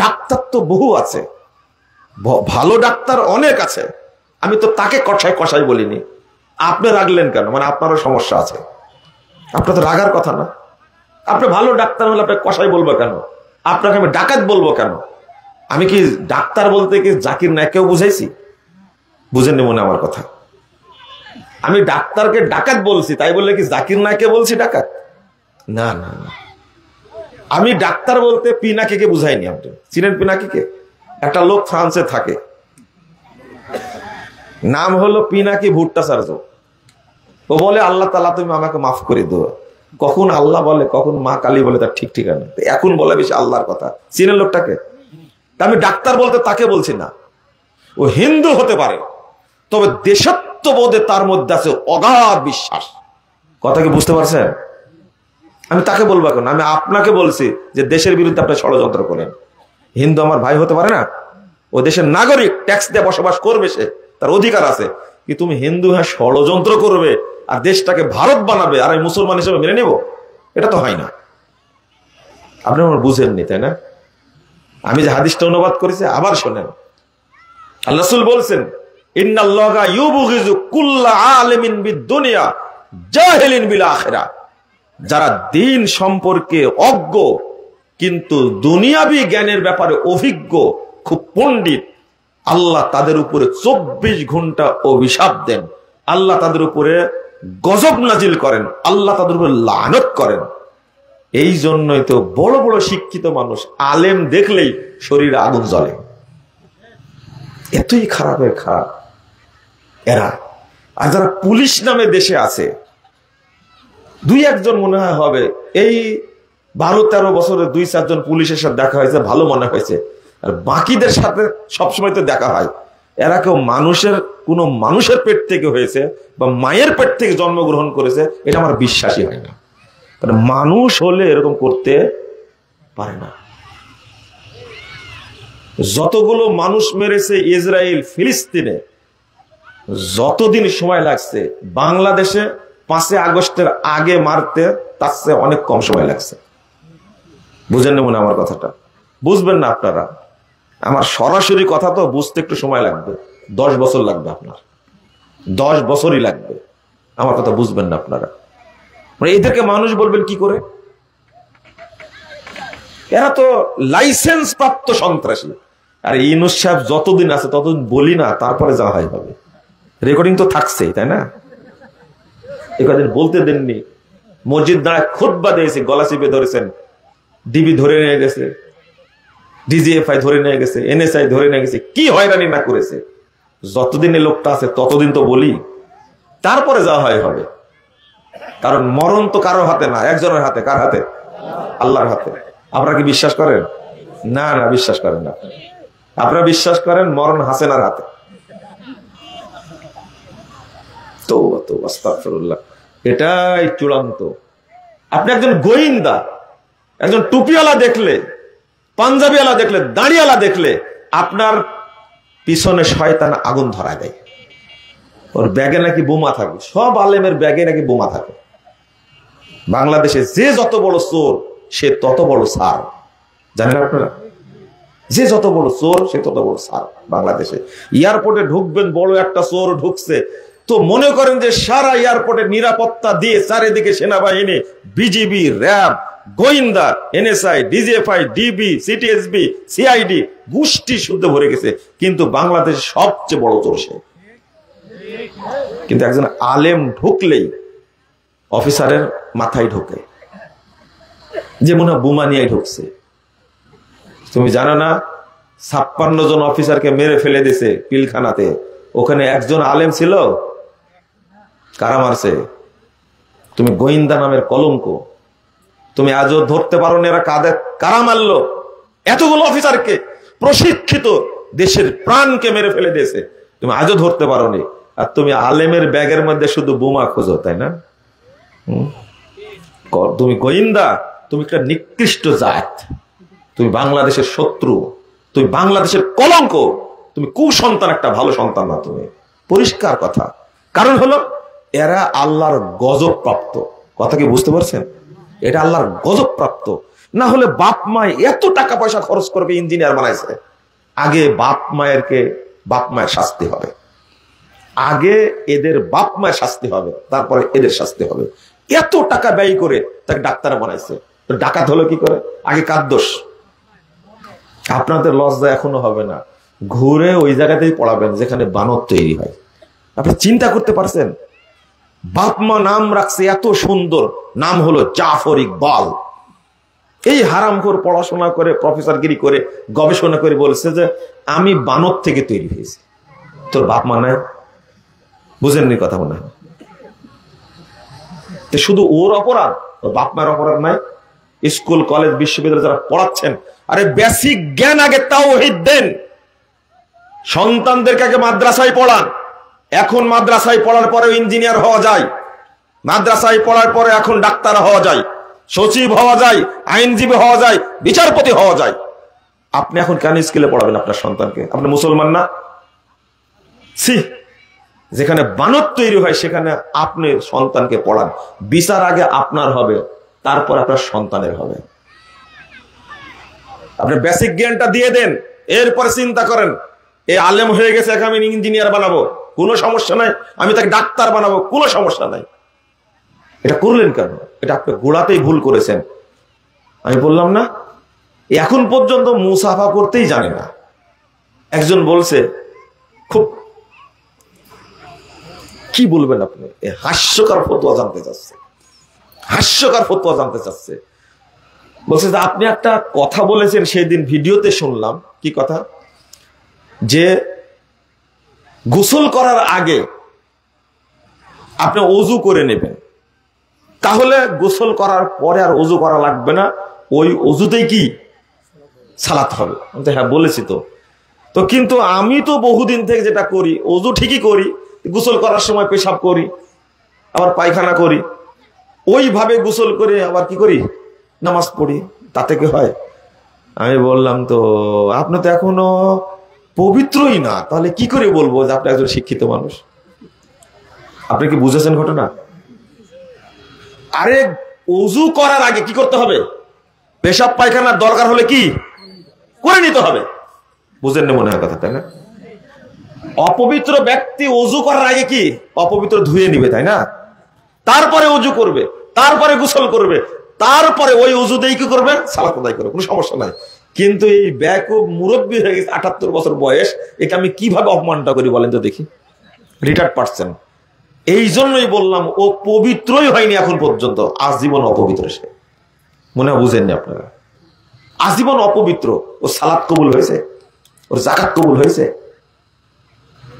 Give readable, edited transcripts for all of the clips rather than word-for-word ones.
Doctor তো বহু আছে, ভালো ডাক্তার অনেক আছে, আমি তো তাকে কষাই কষাই বলিনি। আপনি রাগলেন কেন? মানে আপনারও সমস্যা আছে, আপনার তো রাগার কথা না। আপনি ভালো ডাক্তার হলে আপনাকে কষাই বলবো কেন? আপনাকে আমি ডাকাত বলবো কেন? আমি কি ডাক্তার বলতে কি জাকির নায়ককেও বুঝাইছি? বুঝেননি মনে আমার কথা। আমি ডাক্তারকে ডাকাত বলছি, তাই বললে কি জাকির নায়ককে বলছি ডাকাত? না না না, আমি ডাক্তার বলতে পিনাকিকে বুঝাইনি। আপনি চিনেন পিনাকিকে? একটা লোক ফ্রান্সে থাকে, নাম হলো পিনাকি ভুট্টাচার্য। ও বলে আল্লাহ তাআলা তুমি আমাকে মাফ করে দাও। কখন আল্লাহ বলে, কখন মা কালী বলে, তার ঠিক ঠিকানা। এখন বলে বেশি আল্লাহর কথা। চিনেন লোকটাকে? আমি ডাক্তার বলতে তাকে বলছি না। ও হিন্দু হতে পারে, তবে দেশত্ববোধে তার মধ্যে আছে অগাধ বিশ্বাস। কথা কি বুঝতে পারছেন? আমি তাকে বলবো এখন, আমি আপনাকে বলছি যে দেশের বিরুদ্ধে আপনি ষড়যন্ত্র করেন। হিন্দু আমার ভাই হতে পারে না? ও দেশের নাগরিক, ট্যাক্স দিয়ে বসবাস করবে, সে তার অধিকার আছে। কি তুমি হিন্দু হ্যাঁ ষড়যন্ত্র করবে আর দেশটাকে ভারত বানাবে আর আমি মুসলমান হিসেবে মেনে নেব? এটা তো হয় না। আপনি আমার বুঝেননি, তাই না? আমি যে হাদিসটা অনুবাদ করেছি আবার শোনেন। আল্লাহ রাসূল বলছেন, ইন্নাল্লাহা ইউবগিযু কুল্লা আলিমিন বিদ-দুনিয়া জাহিলিন বিল আখিরাহ। যারা দিন সম্পর্কে অজ্ঞ কিন্তু দুনিয়াবি জ্ঞানের ব্যাপারে অভিজ্ঞ, খুব পণ্ডিত, আল্লাহ তাদের উপরে 24 ঘন্টা অভিশাপ দেন। আল্লাহ তাদের উপরে গজব নাজিল করেন, আল্লাহ তাদের উপরে লানত করেন। এই জন্যই তো বড় বড় শিক্ষিত মানুষ আলেম দেখলেই শরীরে আগুন জ্বলে। এতই খারাপের খারাপ এরা। আর যারা পুলিশ নামে দেশে আছে, দুই একজন মনে হয় হবে, এই 12-13 বছরে 2-4 জন পুলিশের সাথে দেখা হয়েছে, ভালো মনে হয়েছে। আর বাকিদের সাথে সবসময় তো দেখা হয়। এরা কেউ মানুষের পেট থেকে হয়েছে বা মায়ের পেট থেকে জন্মগ্রহণ করেছে, এটা আমার বিশ্বাসই হয় না। কারণ মানুষ হলে এরকম করতে পারে না। যতগুলো মানুষ মেরেছে ইসরায়েল ফিলিস্তিনে, যতদিন সময় লাগছে বাংলাদেশে 5 আগস্টের আগে মারতে তার চেয়ে অনেক কম সময় লাগছে। বুঝেন না মনে আমার কথাটা? বুঝবেন না আপনারা। আমার সরাসরি কথা তো বুঝতে একটু সময় লাগবে, 10 বছর লাগবে আপনার, 10 বছরই লাগবে। আমার কথা বুঝবেন না আপনারা। মানে এদেরকে মানুষ বলবেন কি করে? এরা তো লাইসেন্স প্রাপ্ত সন্ত্রাসী। আর ইউনূস সাহেব যতদিন আছে ততদিন বলি না, তারপরে যা হয় হবে। রেকর্ডিং তো থাকছেই, তাই না? একদিন বলতে দেননি, মসজিদ দাঁড়ায় খুতবা দিয়েছে, গলা চিপে ধরেছেন, ডিবি ধরে নিয়ে গেছে, ডিজিএফআই ধরে নিয়ে গেছে, এনএসআই ধরে নিয়ে গেছে, কি হয়রানি না করেছে। যতদিন এই লোকটা আছে ততদিন তো বলি, তারপরে যা হয় হবে। কারণ মরণ তো কারোর হাতে না, একজনের হাতে। কার হাতে? আল্লাহর হাতে। আপনারা কি বিশ্বাস করেন? না না, বিশ্বাস করেন না। আপনারা বিশ্বাস করেন মরণ হাসেনার হাতে। তওবা তওবা, আস্তাগফিরুল্লাহ। এটাই চূড়ান্ত। আপনি একজন গোয়েন্দা, একজন টুপিওয়ালা দেখলে, পাঞ্জাবিওয়ালা দেখলে, দাড়িওয়ালা দেখলে আপনার পিছনে শয়তান আগুন ধরায় দেয়। ওর ব্যাগে নাকি বোমা থাকে, সব আলেমের ব্যাগে নাকি বোমা থাকে। বাংলাদেশে যে যত বড় চোর সে তত বড় সার, জানেন আপনারা? যে যত বড় চোর সে তত বড় সার। বাংলাদেশে এয়ারপোর্টে ঢুকবেন, বড় একটা চোর ঢুকছে, তো মনে করেন যে সারা এয়ারপোর্টের নিরাপত্তা দিয়ে চারিদিকে সেনাবাহিনী, বিজিবি, র্যাব, গোয়েন্দা, NSI, DGFI, DB, CTSB, CID গোষ্ঠী শুদ্ধ ভরে গেছে। কিন্তু বাংলাদেশের সবচেয়ে বড় চোর সে। কিন্তু একজন আলেম ঢুকলেই অফিসারের মাথায় ঢোকে, যে মনে হয় বোমা নিয়ে ঢুকছে। তুমি জানো না 56 জন অফিসারকে মেরে ফেলে দিয়েছে পিলখানাতে, ওখানে একজন আলেম ছিল। কারা মারছে? তুমি গোয়েন্দা নামের কলঙ্ক। তুমি আজও ধরতে পারো না এরা কারা মারলো। এতগুলো অফিসারকে, প্রশিক্ষিত দেশের প্রাণকে মেরে ফেলে দিয়েছে, তুমি আজও ধরতে পারো নি। আর তুমি আলেমের ব্যাগের মধ্যে শুধু বোমা খোঁজো, তাই না? তুমি গোয়েন্দা, তুমি একটা নিকৃষ্ট জাত, তুমি বাংলাদেশের শত্রু, তুমি বাংলাদেশের কলঙ্ক, তুমি কুসন্তান, একটা ভালো সন্তান না তুমি। পরিষ্কার কথা। কারণ হলো এরা আল্লাহর গজব প্রাপ্ত। কথা কি বুঝতে পারছেন? এটা আল্লাহর গজব প্রাপ্ত। না হলে বাপ মায় এত টাকা পয়সা খরচ করবে, ইঞ্জিনিয়ার বানাইছে। আগে বাপ মায়ের শাস্তি হবে, আগে এদের বাপ মায়ের শাস্তি হবে, তারপরে এদের শাস্তি হবে। এত টাকা ব্যয় করে তাকে ডাক্তার বানাইছে, তো ডাকাত হলো কি করে? আগে কার দোষ? আপনাদের লজ্জা এখনো হবে না, ঘুরে ওই জায়গাতেই পড়াবেন যেখানে বানর তৈরি হয়। আপনি চিন্তা করতে পারছেন? বাপ মা নাম রাখছে এত সুন্দর, নাম হলো জাফর ইকবাল। এই হারামখোর পড়াশোনা করে, প্রফেসরগিরি করে, গবেষণা করে বলছে যে আমি বানর থেকে তৈরি হয়েছি। তোর বাপ মা নাই? বুঝেননি কথা মনে হয়? শুধু ওর অপরাধ, ওর বাপ মায়ের অপরাধ নাই? স্কুল কলেজ বিশ্ববিদ্যালয় যারা পড়াচ্ছেন, আরে বেসিক জ্ঞান আগে তাওহীদ দেন। সন্তানদেরকে আগে মাদ্রাসায় পড়ান। এখন মাদ্রাসায় পড়ার পরে ইঞ্জিনিয়ার হওয়া যায়, মাদ্রাসায় পড়ার পরে এখন ডাক্তার হওয়া যায়, সচিব হওয়া যায়, আইনজীবী হওয়া যায়, বিচারপতি হওয়া যায়। আপনি এখন কেন স্কুলে পড়াবেন আপনার সন্তানকে? আপনি মুসলমান না? যেখানে বানর তৈরি হয় সেখানে আপনি সন্তানকে পড়ান। বিচার আগে আপনার হবে, তারপর আপনার সন্তানের হবে। আপনি বেসিক জ্ঞানটা দিয়ে দেন, এরপরে চিন্তা করেন এ আলেম হয়ে গেছে, আমি ইঞ্জিনিয়ার বানাবো, কোনো সমস্যা নাই। আমি তাকে ডাক্তার বানাবো, কোনো সমস্যা নাই। এটা করলেন কেন? এটা আপনি গোড়াতেই ভুল করেছেন। আমি বললাম না, এখন পর্যন্ত মুসাফা করতেই জানে না। একজন বলছে, খুব কি বলবেন আপনি, হাস্যকর ফতোয়া জানতে চাচ্ছে, হাস্যকর ফতোয়া জানতে চাচ্ছে। বলছে যে আপনি একটা কথা বলেছেন সেই দিন ভিডিওতে শুনলাম। কি কথা? যে গোসল করার আগে আপনি ওযু করে নেবেন, তাহলে গোসল করার পরে আর ওযু করা লাগবে না, ওই ওযুতেই কি সালাত হবে। হ্যাঁ বলেছি তো। তো কিন্তু আমি তো বহুদিন থেকে যেটা করি, ওযু ঠিকই করি, গোসল করার সময় পেশাব করি, আবার পায়খানা করি, ওইভাবে গোসল করে আবার কি করি, নামাজ পড়ি, তাতে কি হয়? আমি বললাম তো আপনি তো এখনো পবিত্রই না, তাহলে কি করে বলবো যে আপনি একজন শিক্ষিত মানুষ? আপনি কি বুঝেছেন ঘটনা? আরে ওযু করার আগে কি করতে হবে? পেশাব পায়খানার দরকার হলে কি করে নিতে হবে। বুঝেন না মনে হয় কথা, তাই না? অপবিত্র ব্যক্তি ওযু করার আগে কি অপবিত্র ধুয়ে নিবে, তাই না? তারপরে ওযু করবে, তারপরে গোসল করবে, তারপরে ওই ওযু দিয়ে কি করবে, সালাত আদায় করবে, কোনো সমস্যা নাই। কিন্তু এই বেকুব মুরব্বী হয়ে গেছে, ৭৮ বছর বয়স, একে আমি কিভাবে অপমানটা করি বলেন তো দেখি? রিটার্ড পারছেন। এই জন্যই বললাম ও পবিত্রই হয়নি এখন পর্যন্ত, আজীবন অপবিত্র সে। মনে হয় বুঝেননি আপনারা? আজীবন অপবিত্র। ও সালাত কবুল হয়েছে, ওর যাকাত কবুল হয়েছে?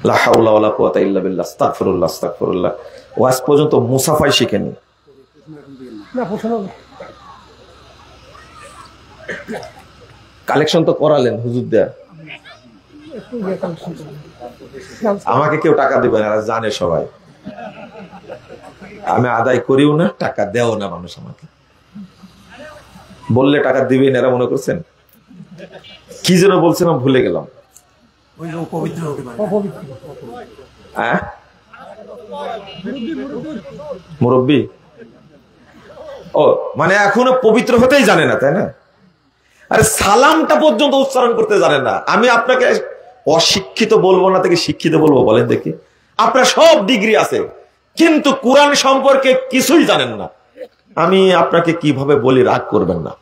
লা হাওলা ওয়ালা কুওয়াতা ইল্লা বিল্লাহ, আস্তাগফিরুল্লাহ, আস্তাগফিরুল্লাহ। ও আজ পর্যন্ত মুসাফাই শিখেনি। কালেকশন তো করালেন হুজুর দেয়া, আমাকে কেউ টাকা দিবে না, জানে সবাই। আমি আদায় করিও না, টাকা দেও না মানুষ আমাকে। বললে টাকা দিবে না, এরা মনে করছেন। কি যেন বলছিলাম ভুলে গেলাম। মুরব্বী, ও মানে এখনো পবিত্র হতেই জানে না, তাই না? আরে সালামটা পর্যন্ত উচ্চারণ করতে জানে না। আমি আপনাকে অশিক্ষিত বলবো না, থেকে শিক্ষিত বলবো বলেন দেখি? আপনার সব ডিগ্রি আছে, কিন্তু কোরআন সম্পর্কে কিছুই জানেন না। আমি আপনাকে কিভাবে বলি, রাগ করবেন না।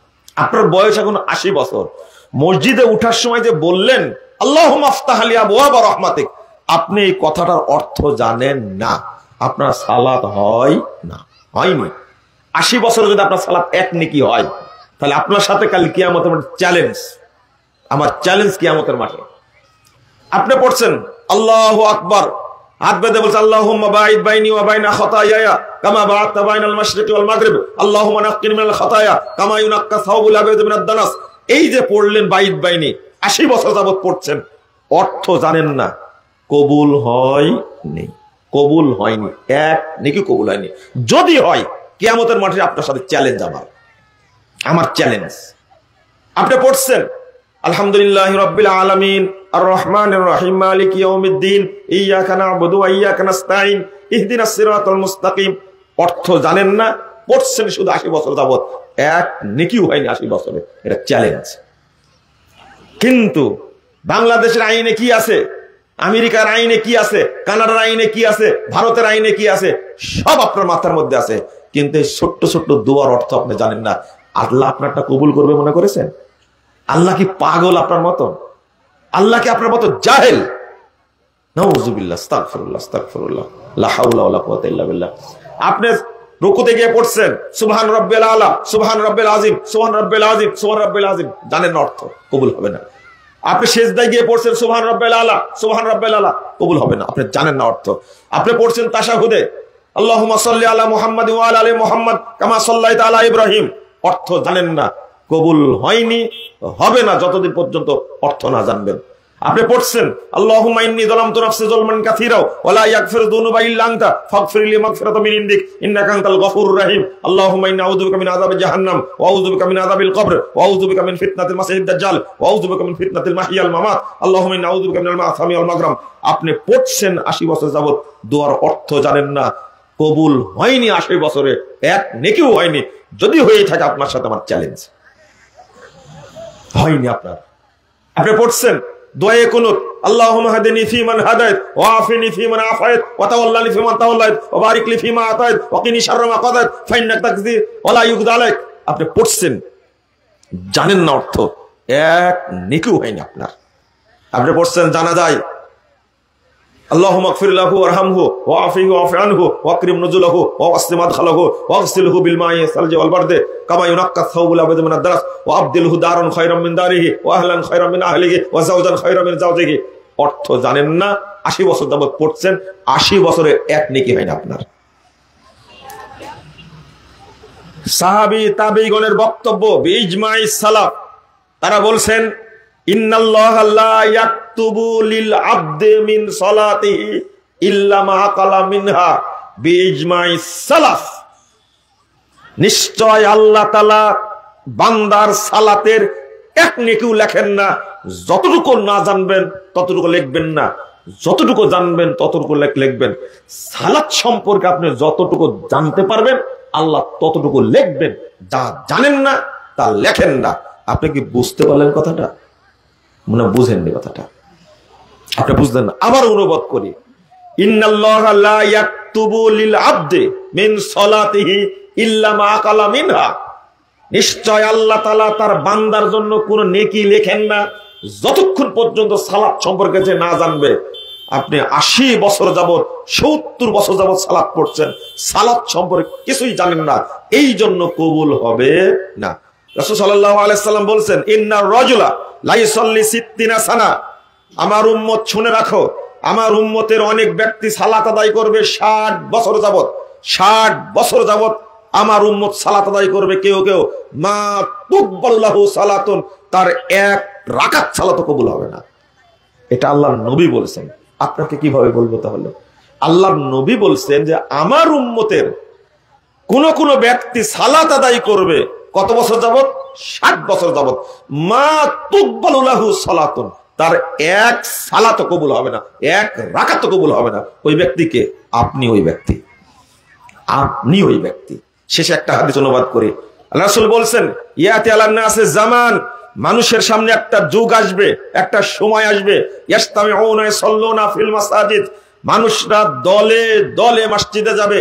আপনার বয়স এখন ৮০ বছর। মসজিদে উঠার সময় যে বললেন আল্লাহুম্মা আফতাহ লি আবওয়াব রাহমাতিক, আপনি এই কথাটার অর্থ জানেন না, আপনার সালাত হয় না, হয়নি। ৮০ বছর যদি আপনার সালাত এক নেকি হয়, তাহলে আপনার সাথে কাল কিয়ামতের মাঠে চ্যালেঞ্জ, আমার চ্যালেঞ্জ কিয়ামতের মাঠে। আপনি পড়ছেন আল্লাহু আকবার, হাত বেঁধে বলছে আল্লাহুম্মা বাঈদ বাইনি ওয়া বাইনা খাতায়ায়া কামা বা'আদতা বাইনাল মাশরিকি ওয়াল মাগরিব, আল্লাহুম্মা নাক্কিনি মিনাল খাতায়া কামা ইউনাক্কা সাওবুল আবিদ মিনাদ দানাস। এই যে পড়লেন বাঈদ বাইনি, ৮০ বছর যাবত পড়ছেন, অর্থ জানেন না, কবুল হয়নি, কবুল হয়নি, এক নেকি কবুল হয়নি। যদি হয় কিয়ামতের মাঠে আপনার সাথে চ্যালেঞ্জ, আমার চ্যালেঞ্জ। আপনি পড়ছেন আলহামদুলিল্লাহি রাব্বিল আলামিন আর রহমানির রহিম মালিকি ইয়াউমিদ্দিন ইয়্যাকা না'বুদু ওয়া ইয়্যাকা নাস্তাঈন ইহদিনাস সিরাতাল মুস্তাকিম। অর্থ জানেন না, পড়ছেন শুধু 80 বছর যাবত, এক নেকিও হয়নি 80 বছরে। এটা চ্যালেঞ্জ। কিন্তু বাংলাদেশের আইনে কি আছে, আমেরিকার আইনে কি আছে, কানাডার আইনে কি আছে, ভারতের আইনে কি আছে, সব আপনার মাথার মধ্যে আছে। কিন্তু এই ছোট্ট ছোট্ট দোয়ার অর্থ আপনি জানেন না। আল্লাহ আপনারটা কবুল করবে মনে করেছেন? আল্লাহ কি পাগল আপনার মতো? আল্লাহ কি আপনার মতো জাহেল? নাউযুবিল্লাহ, আস্তাগফিরুল্লাহ, আস্তাগফিরুল্লাহ, লা হাওলা ওয়ালা কুওয়াতা ইল্লা বিল্লাহ। আপনি রুকুতে গিয়ে পড়ছেন সুবহান রাব্বিল আলা, সুবহান রাব্বিল আযীম, সুবহান রাব্বিল আযীম, সুবহান রাব্বিল আযীম, জানেন না অর্থ, কবুল হবে না। আপনি সিজদায় গিয়ে পড়ছেন সুবহান রাব্বিল আলা, সুবহান রাব্বিল আলা, কবুল হবে না, আপনি জানেন না অর্থ। আপনি পড়ছেন তাশাহুদে আল্লাহুম্মা সাল্লি আলা মুহাম্মাদ ওয়া আলা আলি মুহাম্মাদ কামা সাল্লাইতা আলা ইব্রাহিম, অর্থ জানেন না, কবুল হয়নি, হবে না যতদিন পর্যন্ত অর্থ না জানবেন। আপনি পড়ছেন আল্লাহুম্মা ইন্নী যালামতু নাফসি যালমান কাসীরা ওয়া লা ইয়াগফিরু যুনুবা ইল্লা আনতা ফাগফিরলি মাগফিরাতাম মিন ইনদিক ইন্নাকা আনতাল গফুরুর রহিম। আল্লাহুম্মা ইন্নী আউযু বিকা মিন আযাবি জাহান্নাম ওয়া আউযু বিকা মিন আযাবিল কবর ওয়া আউযু বিকা মিন ফিতনাতিল মাসিহিদ দাজ্জাল ওয়া আউযু বিকা মিন ফিতনাতিল মাহইয়াল মামাত। আল্লাহুম্মা ইন্নী আউযু বিকা মিনাল মা'সামি ওয়াল মাগরাম। আপনি পড়ছেন 80 বছর যাবত, দোয়ার অর্থ জানেন না, কবুল হয়নি 80 বছরে, এক নেকিও হয়নি। যদি হয়ে থাকে আপনার সাথে আমার চ্যালেঞ্জ, হয়নি আপনার। আপনি পড়ছেন দোয়ায়ে কুনুত আল্লাহুম্মা হাদিনি ফীমান হাদাইত ওয়া আফিনি ফীমান আফাইত ওয়া তাওয়াল্লানি ফীমান তাওয়াল্লাইত ওয়া বারিক লি ফীমা আতাইত ওয়া কিনি শাররা মা কাদাইত ফাইন্নাকা তাকযি ওয়া লা ইউকযা আলাইক। আপনি পড়ছেন, জানেন না অর্থ, এক নেকিও হয়নি আপনার। আপনি পড়ছেন জানাজায় আল্লাহুম্মা গফির লাহু ওয়ারহামহু ওয়া আফিহু ওয়া আফি আনহু ওয়া আকরিম নুজুলাহু ওয়া ওয়াসি মাদখালাহু ওয়া আগসিলহু বিল মাই সালজি ওয়াল বারদি কামা ইউনাক্কা সাওবুল আবদ মিনাদ দারাস ওয়া আবদিলহু দারান খায়রাম মিন দারিহি ওয়া আহলান খায়রাম মিন আহলিহি ওয়া যাওজান খায়রাম মিন যাওজিহি। অর্থ জানেন না, 80 বছর যাবত পড়ছেন, 80 বছরে এক নেকি হয় না আপনার। সাহাবী তাবেঈগণের বক্তব্য বিইজমাই সালাফ, তারা বলছেন ইন্নাল্লাহা লা ইয়াকতুবু লিল আবদি মিন সালাতিহি ইল্লা মা আকালা মিনহা বিইজমাই সালাফ। নিশ্চয় আল্লাহ তাআলা বান্দার সালাতের এক নেকিও লেখেন না, যতটুকু না জানবেন ততটুকু লিখবেন না, যতটুকু জানবেন ততটুকু লিখবেন। সালাত সম্পর্কে আপনি যতটুকু জানতে পারবেন আল্লাহ ততটুকু লিখবেন, যা জানেন না তা লেখেন না। আপনি কি বুঝতে পারলেন কথাটা? মনে বুঝেননি কথাটা, আপনি বুঝলেন না। আবার অনুবাদ করি, ইন্নাল্লাহা লা ইয়াকতুবু লিল আবদি মিন সালাতিহি ইল্লা মা আকালা মিনহা। নিশ্চয় আল্লাহ তাআলা তার বান্দার জন্য কোনো নেকি লেখেন না যতক্ষণ পর্যন্ত সালাত সম্পর্কে যে না জানবে। আপনি 80 বছর যাবত, 70 বছর যাবত সালাত পড়ছেন, সালাত সম্পর্কে কিছুই জানেন না, এই জন্য কবুল হবে না। রাসূল সাল্লাল্লাহু আলাইহি সাল্লাম বলছেন ইন্নার রাজুলা লা ইউসাল্লি 60 সানা। আমার উম্মত শুনে রাখো, আমার উম্মতের অনেক ব্যক্তি সালাত আদায় করবে 60 বছর যাবত, 60 বছর যাবত আমার উম্মত সালাত আদায় করবে। কেউ কেউ মা তুকবালু লাহু সালাতুন, তার এক রাকাত সালাতও কবুল হবে না। এটা আল্লাহর নবী বলেছেন। আপনাকে কিভাবে বলবো তাহলে? আল্লাহর নবী বলছেন যে আমার উম্মতের কোন কোন ব্যক্তি সালাত আদায় করবে কত বছর যাবত? 60 বছর যাবত। মা তুকবালু লাহু সালাতুন, তার এক সালাতও কবুল হবে না, এক রাকাতও কবুল হবে না। ওই ব্যক্তিকে আপনি, ওই ব্যক্তি, আপনি ওই ব্যক্তি। শেষে একটা হাদিস অনুবাদ করি, আল্লাহ রাসূল বলছেন ইয়াতি আলান নাসে জামান, মানুষের সামনে একটা যুগ আসবে, একটা সময় আসবে, ইয়াস্তামিউনা ইয়াসাল্লুনা ফিল মাসাজিদ, মানুষরা দলে দলে মসজিদে যাবে,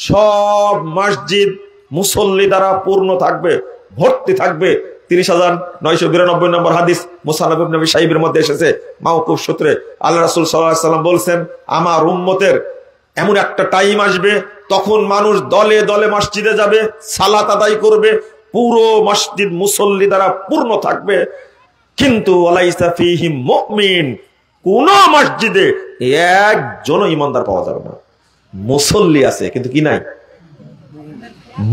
সব মসজিদ মুসল্লি দ্বারা পূর্ণ থাকবে, ভর্তি থাকবে। 30,992 নম্বর হাদিস মুসান্নাফ ইবনে আবি শাইবার মধ্যে এসেছে মাওকুফ সূত্রে। আল্লাহ রাসূল সাল্লাল্লাহু আলাইহি ওয়াসাল্লাম বলছেন আমার উম্মতের এমন একটা টাইম আসবে তখন মানুষ দলে দলে মসজিদে যাবে, সালাত আদায় করবে, পুরো মসজিদ মুসল্লি দ্বারা পূর্ণ থাকবে, কিন্তু ওয়ালাইসা ফীহি মুমিন, কোন মসজিদে একজনও ইমানদার পাওয়া যাবে না। মুসল্লি আছে কিন্তু কি নাই?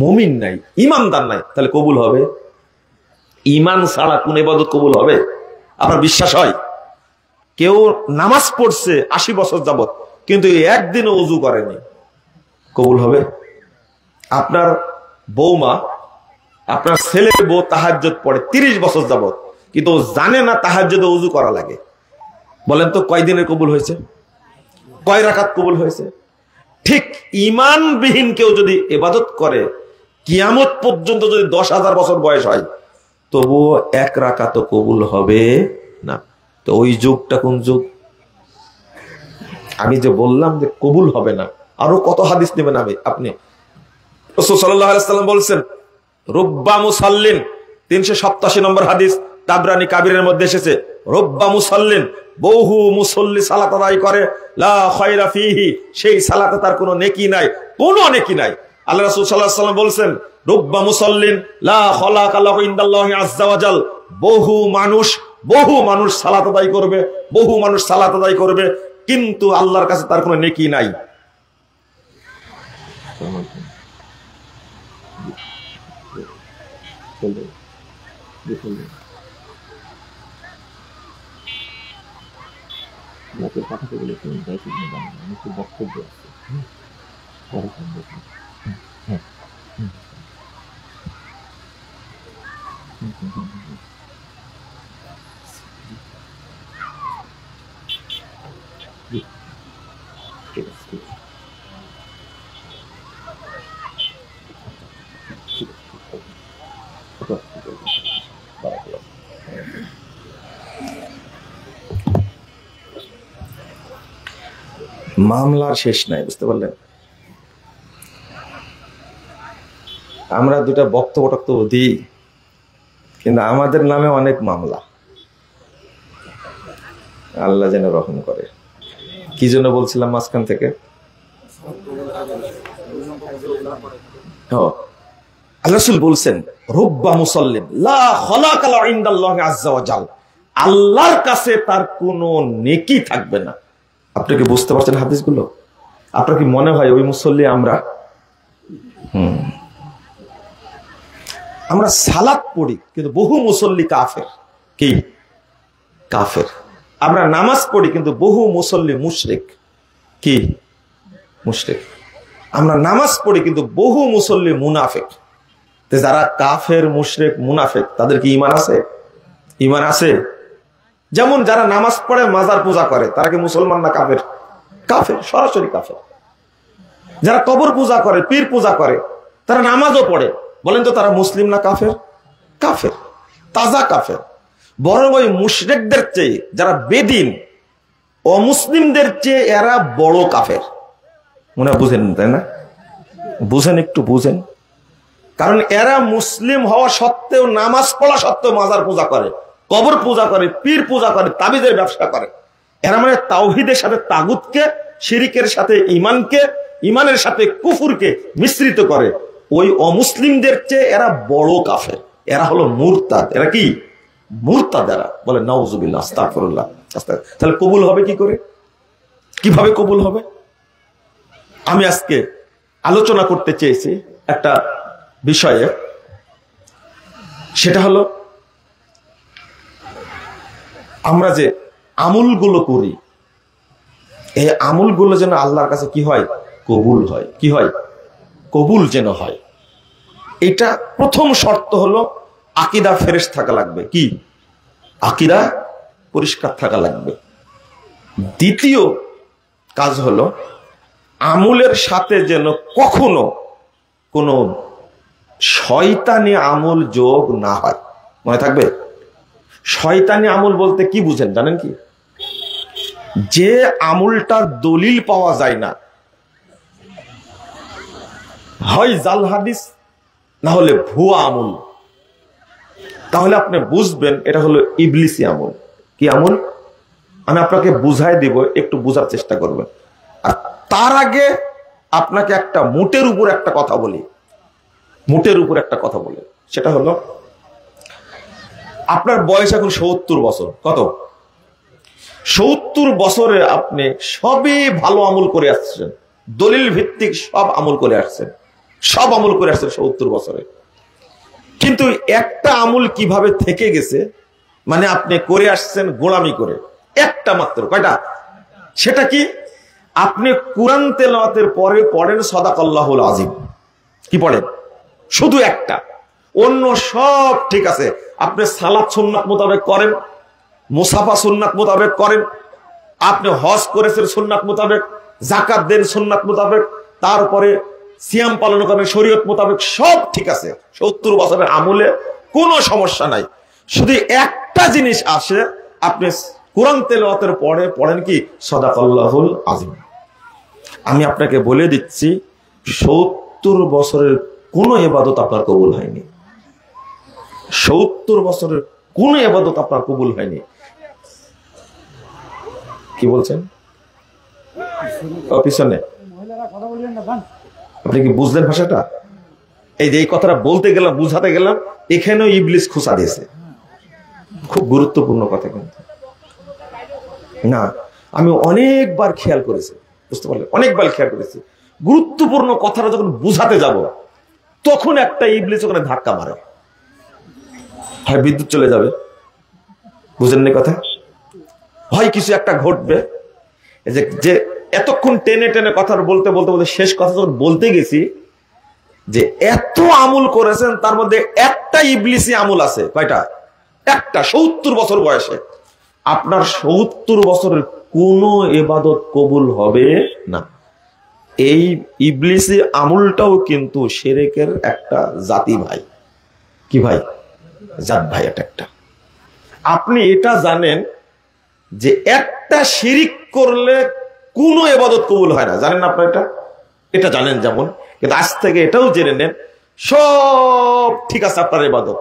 মুমিন নাই, ইমানদার নাই। তাহলে কবুল হবে? ইমান ছাড়া কোন ইবাদত কবুল হবে? আপনার বিশ্বাস হয়? কেউ নামাজ পড়ছে 80 বছর যাবত কিন্তু একদিনও ওযু করেনি, কবুল হবে? আপনার বৌমা, আপনার ছেলে বউ তাহাজ্জুদ পড়ে 30 বছর যাবত কিন্তু জানে না তাহাজ্জুদে ওযু করা লাগে। বলেন তো কয় দিনের কবুল হয়েছে? কয় রাকাত কবুল হয়েছে? ঠিক ইমানবিহীন কেউ যদি ইবাদত করে কিয়ামত পর্যন্ত যদি 10,000 বছর বয়স হয় তবুও এক রাকাত কবুল হবে না। তো ওই যুগটা কোন যুগ? আমি যে বললাম যে কবুল হবে না, আরো কত হাদিস নেবেন আপনি? রাসূল সাল্লাল্লাহু আলাইহি ওয়াসাল্লাম বলছেন রুব্বা মুসাল্লিন, 387 নম্বর হাদিস, তাবরানী কাবিরের মধ্যে এসেছে, রুব্বা মুসাল্লিন, বহু মুসল্লি সালাত আদায় করে, লা খায়রা ফিহি, সেই সালাতে তার কোনো নেকি নাই, কোনো নেকি নাই। আল্লাহ রাসূল সাল্লাল্লাহু আলাইহি ওয়াসাল্লাম বলছেন রুব্বা মুসাল্লিন লা খালাকা লাহু ইনদাল্লাহি আযজা ওয়া জাল, বহু মানুষ সালাত আদায় করবে, বহু মানুষ সালাত আদায় করবে, কিন্তু আল্লাহর কাছে তার কোনো নেকি নাই। মামলার শেষ নাই, বুঝতে পারলেন? আমরা দুটা বক্তব্য দিই, কিন্তু আমাদের নামে অনেক মামলা। আল্লাহ যেন রহম করে। কি জন্য বলছিলাম মাঝখান থেকে? আল্লাহ রাসূল বলছেন রুব্বা মুসাল্লিন লা খালাকা লাহু ইনদাল্লাহি আযজা ওয়া জাল, আল্লাহর কাছে তার কোনো নেকি থাকবে না। আপনি কি বুঝতে পারছেন হাদিসগুলো? আপনার কি মনে হয় ওই মুসল্লি আমরা? আমরা সালাত পড়ি কিন্তু বহু মুসল্লি কাফের। কি কাফের? আমরা নামাজ পড়ি কিন্তু বহু মুসল্লি মুশরিক। কি মুশরিক? আমরা নামাজ পড়ি কিন্তু বহু মুসল্লি মুনাফিক। যারা কাফের, মুশরিক, মুনাফিক, তাদের কি ঈমান আছে? ঈমান আছে। যেমন যারা নামাজ পড়ে মাজার পূজা করে, তারা কি মুসলমান না কাফের? কাফের, সরাসরি কাফের। যারা কবর পূজা করে, পীর পূজা করে, তারা নামাজও পড়ে, বলেন তো তারা মুসলিম না কাফের? কাফের, তাজা কাফের। বরং ওই মুশরিকদের চেয়ে যারা বেদিন, অমুসলিমদের চেয়ে এরা বড় কাফের। মনে বুঝেন, তাই না? বুঝেন, একটু বুঝেন। কারণ এরা মুসলিম হওয়া সত্ত্বেও, নামাজ পড়া সত্ত্বেও মাজার পূজা করে, কবর পূজা করে, পীর পূজা করে, তাবিজের ব্যবসা করে। এরা মানে তাওহীদের সাথে তাগুতকে, শিরিকের সাথে ঈমানকে, ঈমানের সাথে কুফুরকে মিশ্রিত করে। ওই অমুসলিমদের চেয়ে এরা বড় কাফের, এরা হলো মুরতাদ। এরা কি মুরতাদ? এরা বলে নাউজুবিল্লাহ, আস্তাগফিরুল্লাহ। তাহলে কবুল হবে কি করে? কিভাবে কবুল হবে? আমি আজকে আলোচনা করতে চেয়েছি একটা বিষয়ে, সেটা হলো আমরা যে আমলগুলো করি, এই আমলগুলো যেন আল্লাহর কাছে কি হয়? কবুল হয়। কি হয়? কবুল যেন হয়। এটা প্রথম শর্ত হলো আকীদা ফ্রেশ থাকা লাগবে। কি? আকীদা পরিষ্কার থাকা লাগবে। দ্বিতীয় কাজ হলো আমলের সাথে যেন কখনো কোনো শয়তানি আমল যোগ না হয়। মনে থাকবে? শয়তানি আমল বলতে কি বুঝেন জানেন কি? যে আমলটার দলিল পাওয়া যায় না, হয় জাল হাদিস, না হলে ভুয়া আমল, তাহলে আপনি বুঝবেন এটা হলো ইবলিসি আমল। কি আমল? আমি আপনাকে বুঝাই দিব, একটু বোঝার চেষ্টা করবেন। আর তার আগে আপনাকে একটা মুটের উপর একটা কথা বলি, মুটের উপর একটা কথা বলি। সেটা হলো আপনার বয়স এখন 70 বছর। কত? 70 বছরে আপনি সবই ভালো আমল করে আসছেন, দলিল ভিত্তিক সব আমল করে আসছেন, সব আমল করে আসছেন 70 বছরে। কিন্তু একটা আমল কিভাবে থেকে গেছে, মানে আপনি করে আসছেন গোলামি করে, একটা মাত্র। কয়টা? সেটা কি? আপনি কুরআন তেলাওয়াতের পরে পড়েন সাদাকাল্লাহুল আযীম। কি পড়েন? শুধু একটা। অন্য সব ঠিক আছে। আপনি সালাত সুন্নাত মোতাবেক করেন, মুসাফা সুন্নাত মোতাবেক করেন, আপনি হজ করেছেন সুন্নাত মোতাবেক, যাকাত দেন সুন্নাত মোতাবেক, তারপরে সিয়াম পালন করেন শরীয়ত মোতাবেক, সব ঠিক আছে, 70 বছরের আমলে কোনো সমস্যা নাই। শুধু একটা জিনিস আসে, আপনি কোরআন তেলাওয়াতের পরে পড়েন কি সাদাকাল্লাহুল আযীম। আমি আপনাকে বলে দিচ্ছি 70 বছরের কোনো ইবাদত আপনার কবুল হয়নি। 70 বছরের কোন ইবাদত আপনার কবুল হয়নি। কি বলছেন? পিছনে আপনি কি বুঝলেন ভাষাটা? এই যে এই কথাটা বলতে গেলাম, বুঝাতে গেলাম, এখানেও ইবলিস খুঁচা দিয়েছে। খুব গুরুত্বপূর্ণ কথা কিন্তু না, আমি অনেকবার খেয়াল করেছি, বুঝতে পারলেন, অনেকবার খেয়াল করেছি। গুরুত্বপূর্ণ কথাটা যখন বুঝাতে যাব তখন একটা ইবলিস ওখানে ধাক্কা মারে, হয় বিদ্যুৎ চলে যাবে, বুঝেন না কথা, হয় কিছু একটা ঘটবে। যে এতক্ষণ টেনে টেনে কথা বলতে বলতে বলতে শেষ কথা যখন বলতে গেছি, যে এত আমল করেছেন তার মধ্যে একটা ইবলিসি আমল আছে। কয়টা? একটা। 70 বছর বয়সে আপনার 70 বছরের কোনো ইবাদত কবুল হবে না। এই ইবলিসি আমলটাও কিন্তু শিরকের একটা জাতি ভাই। কি ভাই? জাত ভাই। এটা একটা, আপনি এটা জানেন যে একটা শিরিক করলে কোনো ইবাদত কবুল হয় না, জানেন আপনার? এটা জানেন যেমন, কিন্তু আজ থেকে এটাও জেনে নেন সব ঠিক আছে আপনার ইবাদত,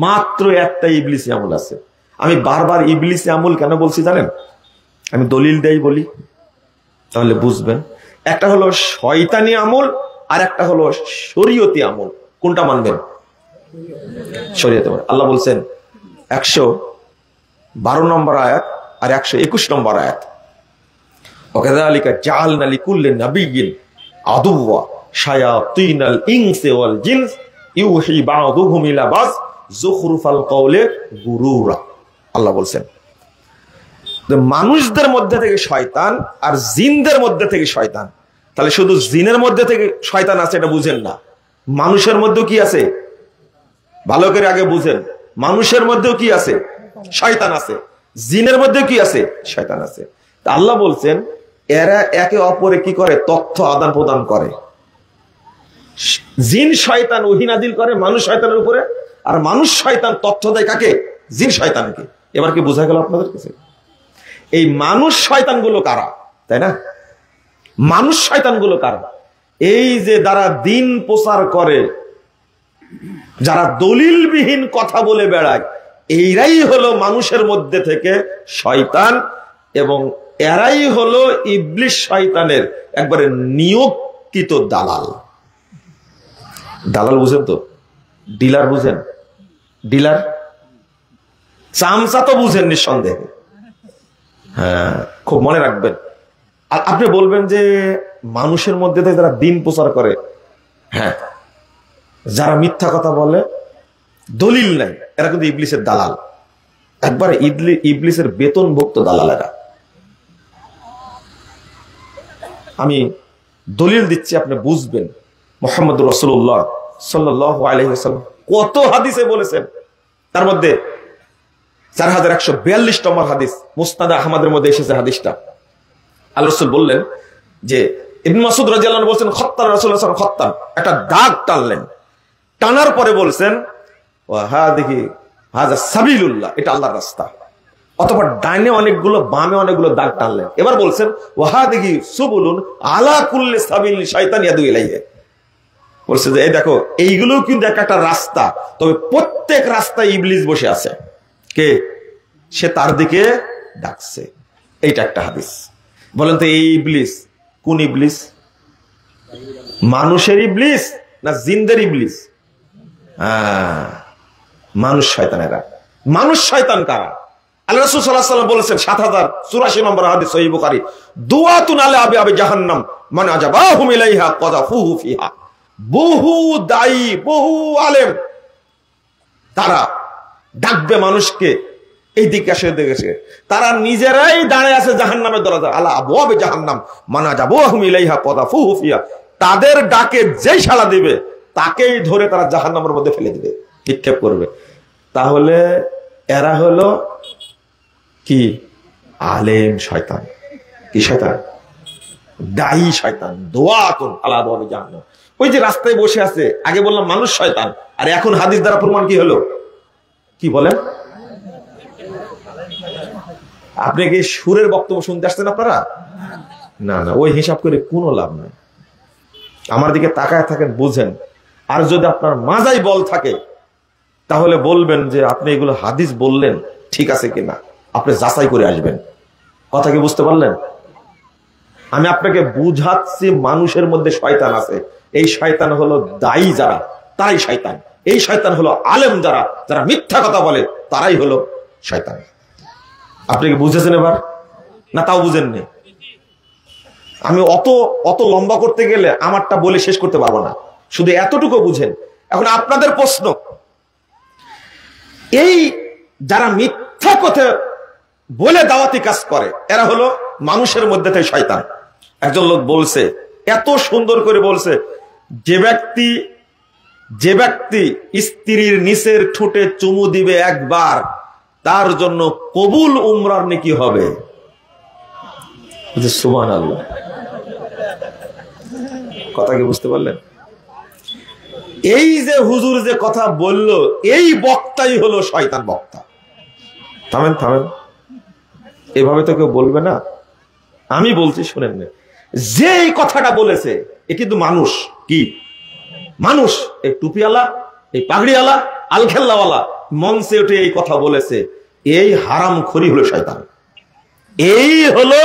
মাত্র একটা ইবলিসি আমল আছে। আমি বারবার ইবলিসি আমল কেন বলছি জানেন? আমি দলিল দেই বলি, তাহলে বুঝবেন। একটা হলো শয়তানি আমল, আর একটা হলো শরীয়তি আমল। কোনটা মানবেন? শরীয়তি আমল। আল্লাহ বলছেন 112 নম্বর আয়াত আর 121 নম্বর আয়াত, ওয়াকাযালিকা জাআলনা লিকুল্লি নাবিয়্যিন আদুওয়া শায়াতিনাল ইনসি ওয়াল জিনস ইউহি বা'দুহুম ইলা বা'দ যুখরুফাল কওলি গুরুরা। আল্লাহ বলছেন মানুষদের মধ্যে থেকে শয়তান আর জিনদের মধ্যে থেকে শয়তান। তাহলে শুধু জিনের মধ্যে থেকে শয়তান আছে এটা বুঝেন না, মানুষের মধ্যেও কি আছে? ভালো করে আগে বুঝেন, মানুষের মধ্যেও কি আছে? শয়তান আছে। জিনের মধ্যেও কি আছে? শয়তান আছে। তা আল্লাহ বলছেন এরা একে অপরে কি করে? তথ্য আদান প্রদান করে। জিন শয়তান ওহী নাযিল করে মানুষ শয়তানের উপরে, আর মানুষ শয়তান তথ্য দেয় কাকে? জিন শয়তানকে। এবার কি বোঝা গেল আপনাদের কাছে? এই মানুষ শয়তানগুলো কারা, তাই না? মানুষ শয়তানগুলো কারা? এই যে যারা দিন প্রচার করে, যারা দলিলবিহীন কথা বলে বেড়ায়, এইরাই হলো মানুষের মধ্যে থেকে শয়তান, এবং এরাই হলো ইবলিস শয়তানের একবারে নিয়োগকৃত দালাল। দালাল বুঝেন তো? ডিলার বুঝেন? ডিলার চামচা তো বুঝেন নিঃসন্দেহে। হ্যাঁ, খুব মনে রাখবেন। আর আপনি বলবেন যে মানুষের মধ্যে থেকে যারা দিন প্রচার করে, হ্যাঁ, যারা মিথ্যা কথা বলে, দলিল নাই, এরা কিন্তু ইবলিসের দালাল, একবারে ইবলিসের বেতনভুক্ত দালাল এরা। আমি দলিল দিচ্ছি, আপনি বুঝবেন। মুহাম্মদ রাসূলুল্লাহ সাল্লাল্লাহু আলাইহি ওয়াসাল্লাম কত হাদিসে বলেছেন, তার মধ্যে 4142 নম্বর হাদিস মুসনাদ আহমদের মধ্যে এসেছে হাদিসটা। আল্লাহ রাসূল বললেন যে, ইবনে মাসউদ রাদিয়াল্লাহু আনহু বলেন খাত্তার রাসূলুল্লাহ সাল্লাল্লাহু আলাইহি ওয়াসাল্লাম খাত্তান, একটা দাগ টানলেন। টানার পরে বলছেন ওয়া হাদিহি হাযা সাবিলুল্লাহ, এটা আল্লাহর রাস্তা। অতঃপর ডাইনে অনেকগুলো বামে অনেকগুলো দাগ টানলেন। এবার বলছেন ওয়া হাদিহি সুবুলুন আলা কুল্লি সাবিল শাইতান ইয়াদু ইলাইহি, বলছে যে এই দেখো এইগুলো কিন্তু একটা রাস্তা, তবে প্রত্যেক রাস্তায় ইবলিস বসে আছে। কে? সে তার দিকে ডাকছে। এইটা একটা হাদিস। বলেন তো এই ইবলিস কোন ইবলিস? মানুষের ইবলিস না জিনদের ইবলিস? মানুষ শয়তানেরা। মানুষ শয়তান কারা? আল্লাহ রাসূল সাল্লাল্লাহু আলাইহি ওয়াসাল্লাম বলেছেন 7084 নম্বর হাদিস সহিহ বুখারী, দুআতুন আলা আবি জাহান্নাম মান আজাবাহুম ইলাইহা কাযাফুহু ফিহা। বহু দায়ী, বহু আলেম তারা ডাকবে মানুষকে এই দিকে আসে, দেখেছে তারা নিজেরাই দাঁড়িয়ে আছে জাহান্নামের দরজা, আলা আবওয়াবে জাহান্নাম মান আজাবাহুম ইলাইহা কাযাফুহু ফিহা। তাদের ডাকে যেই সাড়া দিবে তাকেই ধরে তারা জাহান্নামের মধ্যে ফেলে দিবে, নিক্ষেপ করবে। তাহলে এরা হলো কি? আলেম শয়তান। কি শয়তান? দায়ী শয়তান। দুআতুন আলা আবওয়াবি জাহান্নাম। ওই যে রাস্তায় বসে আছে, আগে বললাম মানুষ শয়তান, আর এখন হাদিস দ্বারা প্রমাণ কি হলো? কি বলেন? আপনি কি সুরের বক্তব্য শুনতে আসছেন আপনারা? না না, ওই হিসাব করে কোনো লাভ নাই। আমার দিকে তাকায় থাকেন, বুঝেন। আর যদি আপনার মাজাই বল থাকে তাহলে বলবেন যে আপনি এগুলো হাদিস বললেন ঠিক আছে কিনা, আপনি যাচাই করে আসবেন। কথা কি বুঝতে পারলেন? আমি আপনাকে বুঝাচ্ছি মানুষের মধ্যে শয়তান আছে। এই শয়তান হলো দায়ী যারা, তারাই শয়তান। এই শয়তান হলো আলেম যারা, যারা মিথ্যা কথা বলে, তারাই হলো শয়তান। আপনি কি বুঝেছেন এবার, না তাও বুঝেননি? আমি অত লম্বা করতে গেলে আমারটা বলে শেষ করতে পারবো না, শুধু এতটুকু বুঝেন। এখন আপনাদের প্রশ্ন, এই যারা মিথ্যা কথা বলে দাওয়াতি কাজ করে, এরা হলো মানুষের মধ্যে থেকে শয়তান। একজন লোক বলছে, এত সুন্দর করে বলছে, যে ব্যক্তি স্ত্রীর নিচের ঠোঁটে চুমু দিবে একবার, তার জন্য কবুল উমরার নেকি হবে। সুবহানাল্লাহ। কথা কি বুঝতে পারলেন? এই যে হুজুর যে কথা বলল, এই বক্তাই হলো শয়তান বক্তা। থামেন থামেন, এভাবে তো কেউ বলবে না। আমি বলছি শুনেন না, যে এই কথাটা বলেছে এ কিন্তু মানুষ। কি মানুষ? এই টুপিওয়ালা, এই পাগড়িওয়ালা, আলখেল্লাওয়ালা মঞ্চে উঠে এই কথা বলেছে, এই হারামখোরি হলো শয়তান। এই হলো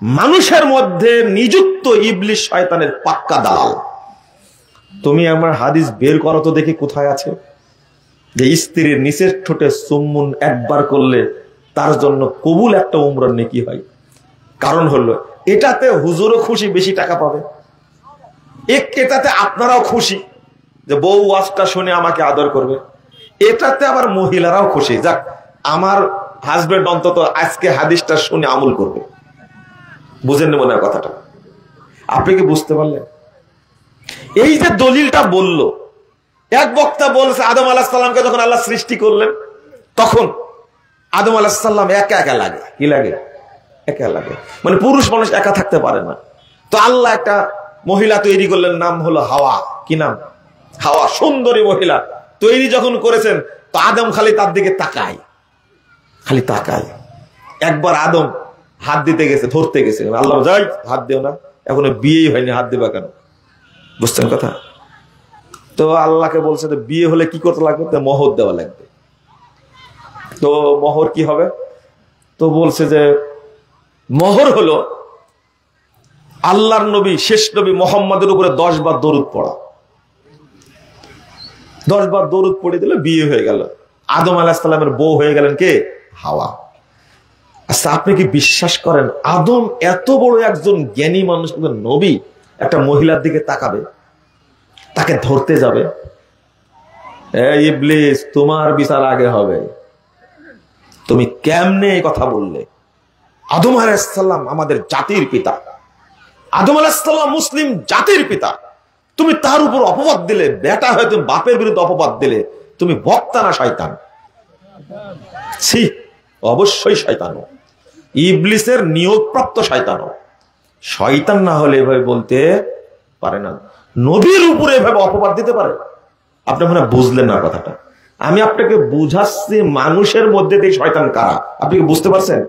মানুষের মধ্যে নিযুক্ত ইবলিশ শয়তানের পাক্কা দালাল। তুমি আমার হাদিস বের করো তো দেখি কোথায় আছে যে স্ত্রীর নিচের ঠোঁটে চুম্বন একবার করলে তার জন্য কবুল একটা উমরার নেকি হয়। কারণ হলো এটাতে হুজুরও খুশি, বেশি টাকা পাবে। এটাতে আপনারাও খুশি যে বউ ওয়াজটা শুনে আমাকে আদর করবে। এটাতে আবার মহিলারাও খুশি, যাক আমার হাজবেন্ড অন্তত আজকে হাদিসটা শুনে আমল করবে। বুঝেন মনে হয় কথাটা? আপনি কি বুঝতে পারলেন? এই যে দলিলটা বলল, এক বক্তা বলছে আদম আলাইহিস সালামকে যখন আল্লাহ সৃষ্টি করলেন, তখন আদম আলাইহিস সালাম একা একা লাগে। কি লাগে? একা লাগে, মানে পুরুষ মানুষ একা থাকতে পারে না। তো আল্লাহ একটা মহিলা তৈরি করলেন, নাম হলো হাওয়া। কি নাম? হাওয়া। সুন্দরী মহিলা তৈরি যখন করেছেন, তো আদম খালি তার দিকে তাকায়, খালি তাকায়। একবার আদম হাত দিতে গেছে, ধরতে গেছে, আল্লাহ যাই হাত দিও না, এখনো বিয়েই হয়নি, হাত দিবা কেন? বুঝছেন কথা? তো আল্লাহকে বলছে বিয়ে হলে কি করতে লাগবে? মোহর দেওয়া লাগবে। তো মোহর কি হবে? তো বলছে যে মোহর হলো আল্লাহর নবী, শেষ নবী মুহাম্মাদের উপরে 10 বার দরুদ পড়া। 10 বার দরুদ পড়ে দিলে বিয়ে হয়ে গেল। আদম আলাইহিস সালামের বউ হয়ে গেলেন কে? হাওয়া। আচ্ছা, আপনি কি বিশ্বাস করেন আদম এত বড় একজন জ্ঞানী মানুষ, নবী, একটা মহিলার দিকে তাকাবে, তাকে ধরতে যাবে? এই ইবলিস, তোমার বিচার আগে হবে। তুমি কেমনে এই কথা বললে? আদম আলাইহিস সালাম আমাদের জাতির পিতা, আদম আলাইহিস সালাম মুসলিম জাতির পিতা, তুমি তার উপর অপবাদ দিলে। বেটা হয়ে তুমি বাপের বিরুদ্ধে অপবাদ দিলে, তুমি বক্তা না শয়তান? ছি, অবশ্যই শয়তান। ইবলিসের নিয়োগপ্রাপ্ত শয়তান। শয়তান না হলে এভাবে বলতে পারে না, নবীর উপরে এভাবে অপবাদ দিতে পারে। আপনি মনে বুঝলেন না কথাটা? আমি আপনাকে বুঝাচ্ছি মানুষের মধ্যে থেকে শয়তান কারা। আপনি কি বুঝতে পারছেন?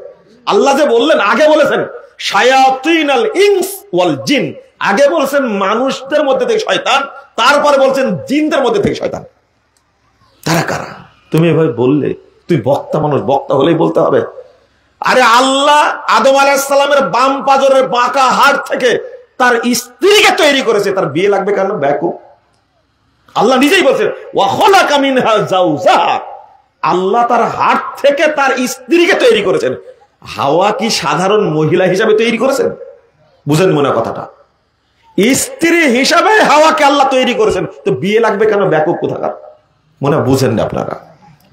আল্লাহ যে বললেন, আগে বলেছেন শায়াতিনাল ইনস ওয়াল জিন, আগে বলছেন মানুষদের মধ্যে থেকে শয়তান, তারপরে বলছেন জিনদের মধ্যে থেকে শয়তান। তারা কারা? তুমি এভাবে বললে, তুই বক্তা মানুষ, বক্তা হলেই বলতে হবে? আরে আল্লাহ আদম আলাইহিস সালামের বাম পাজরের বাঁকা হাড় থেকে তার স্ত্রীকে তৈরি করেছে, তার বিয়ে লাগবে কেন? বেকুব। আল্লাহ নিজেই বলছেন ওয়া খালাকা মিনহা যাওজাহা, আল্লাহ তার হাড় থেকে তার স্ত্রীকে তৈরি করেছেন। হাওয়া কি সাধারণ মহিলা হিসাবে তৈরি করেছেন? বুঝেন মনে কথাটা? স্ত্রী হিসাবে হাওয়াকে আল্লাহ তৈরি করেছেন, তো বিয়ে লাগবে কেন? বেকুব কোথাকার। মনে বুঝেন না আপনারা?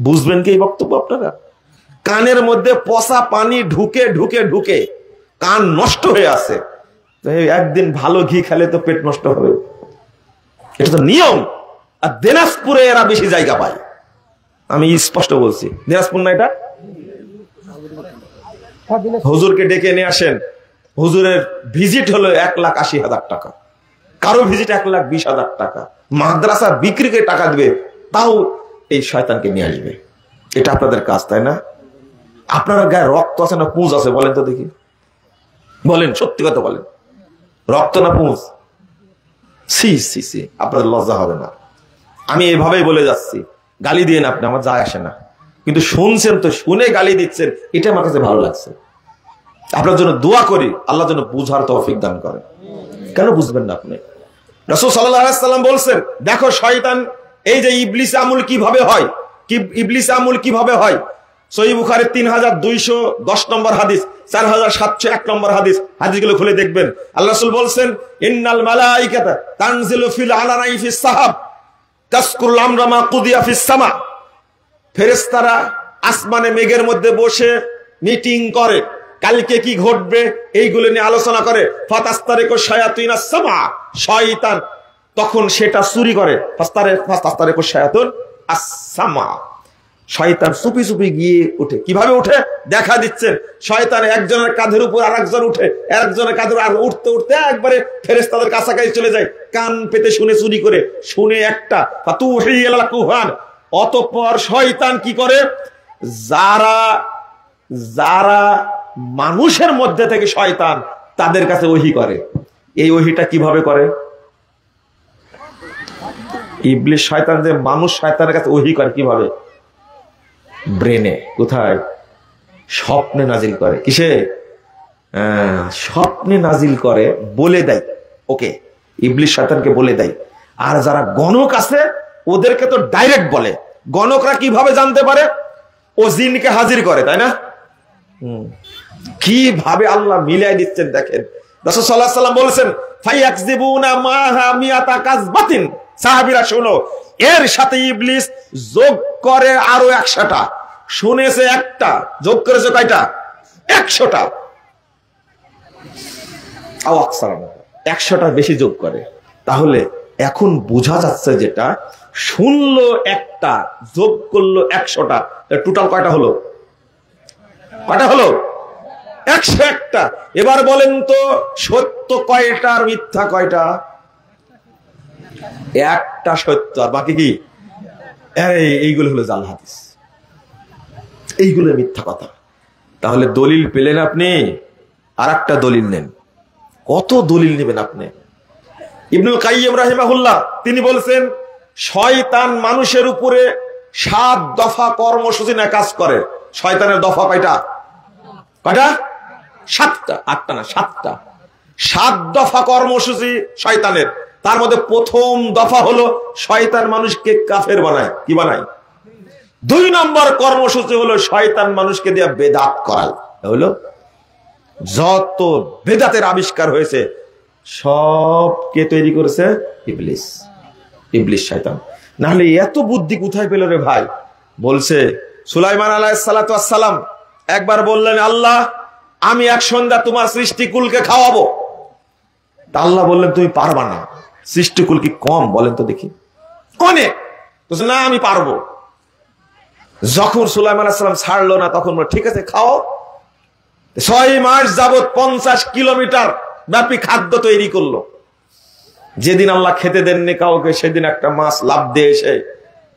বুঝবেন কি এই বক্তব্য আপনারা? কানের মধ্যে পচা পানি ঢুকে ঢুকে ঢুকে কান নষ্ট হয়ে আছে। একদিন ভালো ঘি খেলে তো পেট নষ্ট হবে, এটা তো নিয়ম। আর দিনাজপুরে এরা বেশি জায়গা পায়, আমি স্পষ্ট বলছি। দিনাজপুর না এটা? হুজুরকে ডেকে নিয়ে আসেন, হুজুরের ভিজিট হলো 1,80,000 টাকা। কারো ভিজিট 1,20,000 টাকা, মাদ্রাসা বিক্রিকে টাকা দিবে, তাও এই শয়তানকে নিয়ে আসবে। এটা আপনাদের কাজ, তাই না? আপনারা গায়ে রক্ত আছে না পুঁজ আছে বলেন তো দেখি, বলেন, সত্যি কথা বলেন, রক্ত না পুঁজ? সি সি সি, আপনাদের লজ্জা হবে না? আমি এভাবেই বলে যাচ্ছি, গালি দিয়ে না আপনি, আমার যায় আসে না, কিন্তু শুনছেন তো, শুনে গালি দিচ্ছেন, এটা আমার কাছে ভালো লাগছে। আপনার জন্য দোয়া করি, আল্লাহ যেন বুঝার তৌফিক দান করেন। কেন বুঝবেন না আপনি? রাসূল সাল্লাল্লাহু আলাইহি ওয়াসাল্লাম বলছেন, দেখো শয়তান, এই যে ইবলিস আমল কিভাবে হয়, ইবলিস আমল কিভাবে হয়, সহিহ বুখারীর 3210 নম্বর হাদিস, 4701 নম্বর হাদিস, হাদিসগুলো খুলে দেখবেন। আল্লাহ রাসূল বলছেন, ইন্নাল মালাইকাতা তানজিলু ফিল আলানাই ফিস সাহাব তাসকুরুল আমরা মা কুদিয়া ফিস সামা। ফেরেশতারা আসমানে মেঘের মধ্যে বসে মিটিং করে, কালকে কি ঘটবে এইগুলো নিয়ে আলোচনা করে। ফাতাস্তারিকু শায়াতিনাস সামা, শয়তান তখন সেটা চুরি করে। ফাতাস্তারিকু শায়াতুন আস-সামা, শয়তান চুপি চুপি গিয়ে উঠে। কিভাবে উঠে দেখা দিচ্ছেন, শয়তান একজনের কাঁধের উপর আরেকজন উঠে, একজনের কাঁধের আর উঠতে উঠতে একবারে ফেরেশতাদের কাছাকাছি চলে যায়, কান পেতে শুনে চুরি করে, শুনে একটা ফাতুহিয়াল কুহান। অতঃপর শয়তান কি করে, যারা যারা মানুষের মধ্যে থেকে শয়তান, তাদের কাছে ওহী করে। এই ওহীটা কিভাবে করে? ইবলিস শয়তান যে মানুষ শয়তানের কাছে ওহী করে কিভাবে? ব্রেনে। কোথায়? স্বপ্নে নাজিল করে। কিসে? স্বপ্নে নাজিল করে, বলে দেয় ওকে, ইবলিস শয়তানকে বলে দেয়। আর যারা গণক আছে ওদেরকে তো ডাইরেক্ট বলে। গণকরা কিভাবে জানতে পারে? ও জিনকে হাজির করে, তাই না? কিভাবে আল্লাহ মিলাই দিচ্ছেন দেখেন। রাসূল সাল্লাল্লাহু আলাইহি ওয়াসাল্লাম বলেছেন, ফায়াকযিবুনা মাহা মিয়াতা কাযবাতিন। সাহাবীরা শোনো, এর সাথে ইবলিস যোগ করে আরো 100টা। শুনেছে একটা, যোগ করেছে কয়টা? 100টা। 100টা বেশি যোগ করে। তাহলে এখন বোঝা যাচ্ছে, যেটা শুনলো একটা, যোগ করলো 100টা, টোটাল কয়টা হলো? কয়টা হলো? 101টা। এবার বলেন তো, সত্য কয়টা আর মিথ্যা কয়টা? একটা সত্য, আর বাকি কি? এইগুলো হলো জাল হাদিস, এইগুলো মিথ্যা কথা। তাহলে দলিল পেলেন আপনি, আর একটা দলিল নেন। কত দলিল নেবেন আপনি? ইবনুল কাইয়্যিম রাহিমাহুল্লাহ তিনি বলছেন, শয়তান মানুষের উপরে 7 দফা কর্মসূচি নিয়ে কাজ করে। শয়তানের দফা কয়টা? কয়টা? 7টা। 8টা না, 7টা। 7 দফা কর্মসূচি শয়তানের। তার মধ্যে প্রথম দফা হলো শয়তান মানুষকে কাফের বানায়। কি বানায়? 2 নম্বর কর্মসূচি হলো শয়তান মানুষকে দিয়ে বেদাত করায়। হলো যত বেদাতের আবিষ্কার হয়েছে সব কে তৈরি করেছে? ইবলিস। ইবলিস শয়তান। নাহলে এত বুদ্ধি কোথায় পেল রে ভাই? বলছে সুলাইমান আলাইহিস সালাতু ওয়াস সালাম একবার বললেন, আল্লাহ আমি এক সন্ধ্যা তোমার সৃষ্টিকুলকে খাওয়াবো। আল্লাহ বললেন, তুমি পারবা না, সৃষ্টিকুল কি কম বলেন তো দেখি? অনেক। না আমি পারবো। যখন সুলাইমান আলাইহিস সালাম ছাড়লো না, তখন ঠিক আছে খাও। 6 মাস যাবত 50 কিলোমিটার ব্যাপী খাদ্য তৈরি করলো। যেদিন আল্লাহ খেতে দেননি কাউকে, সেদিন একটা মাছ লাফ দিয়ে এসে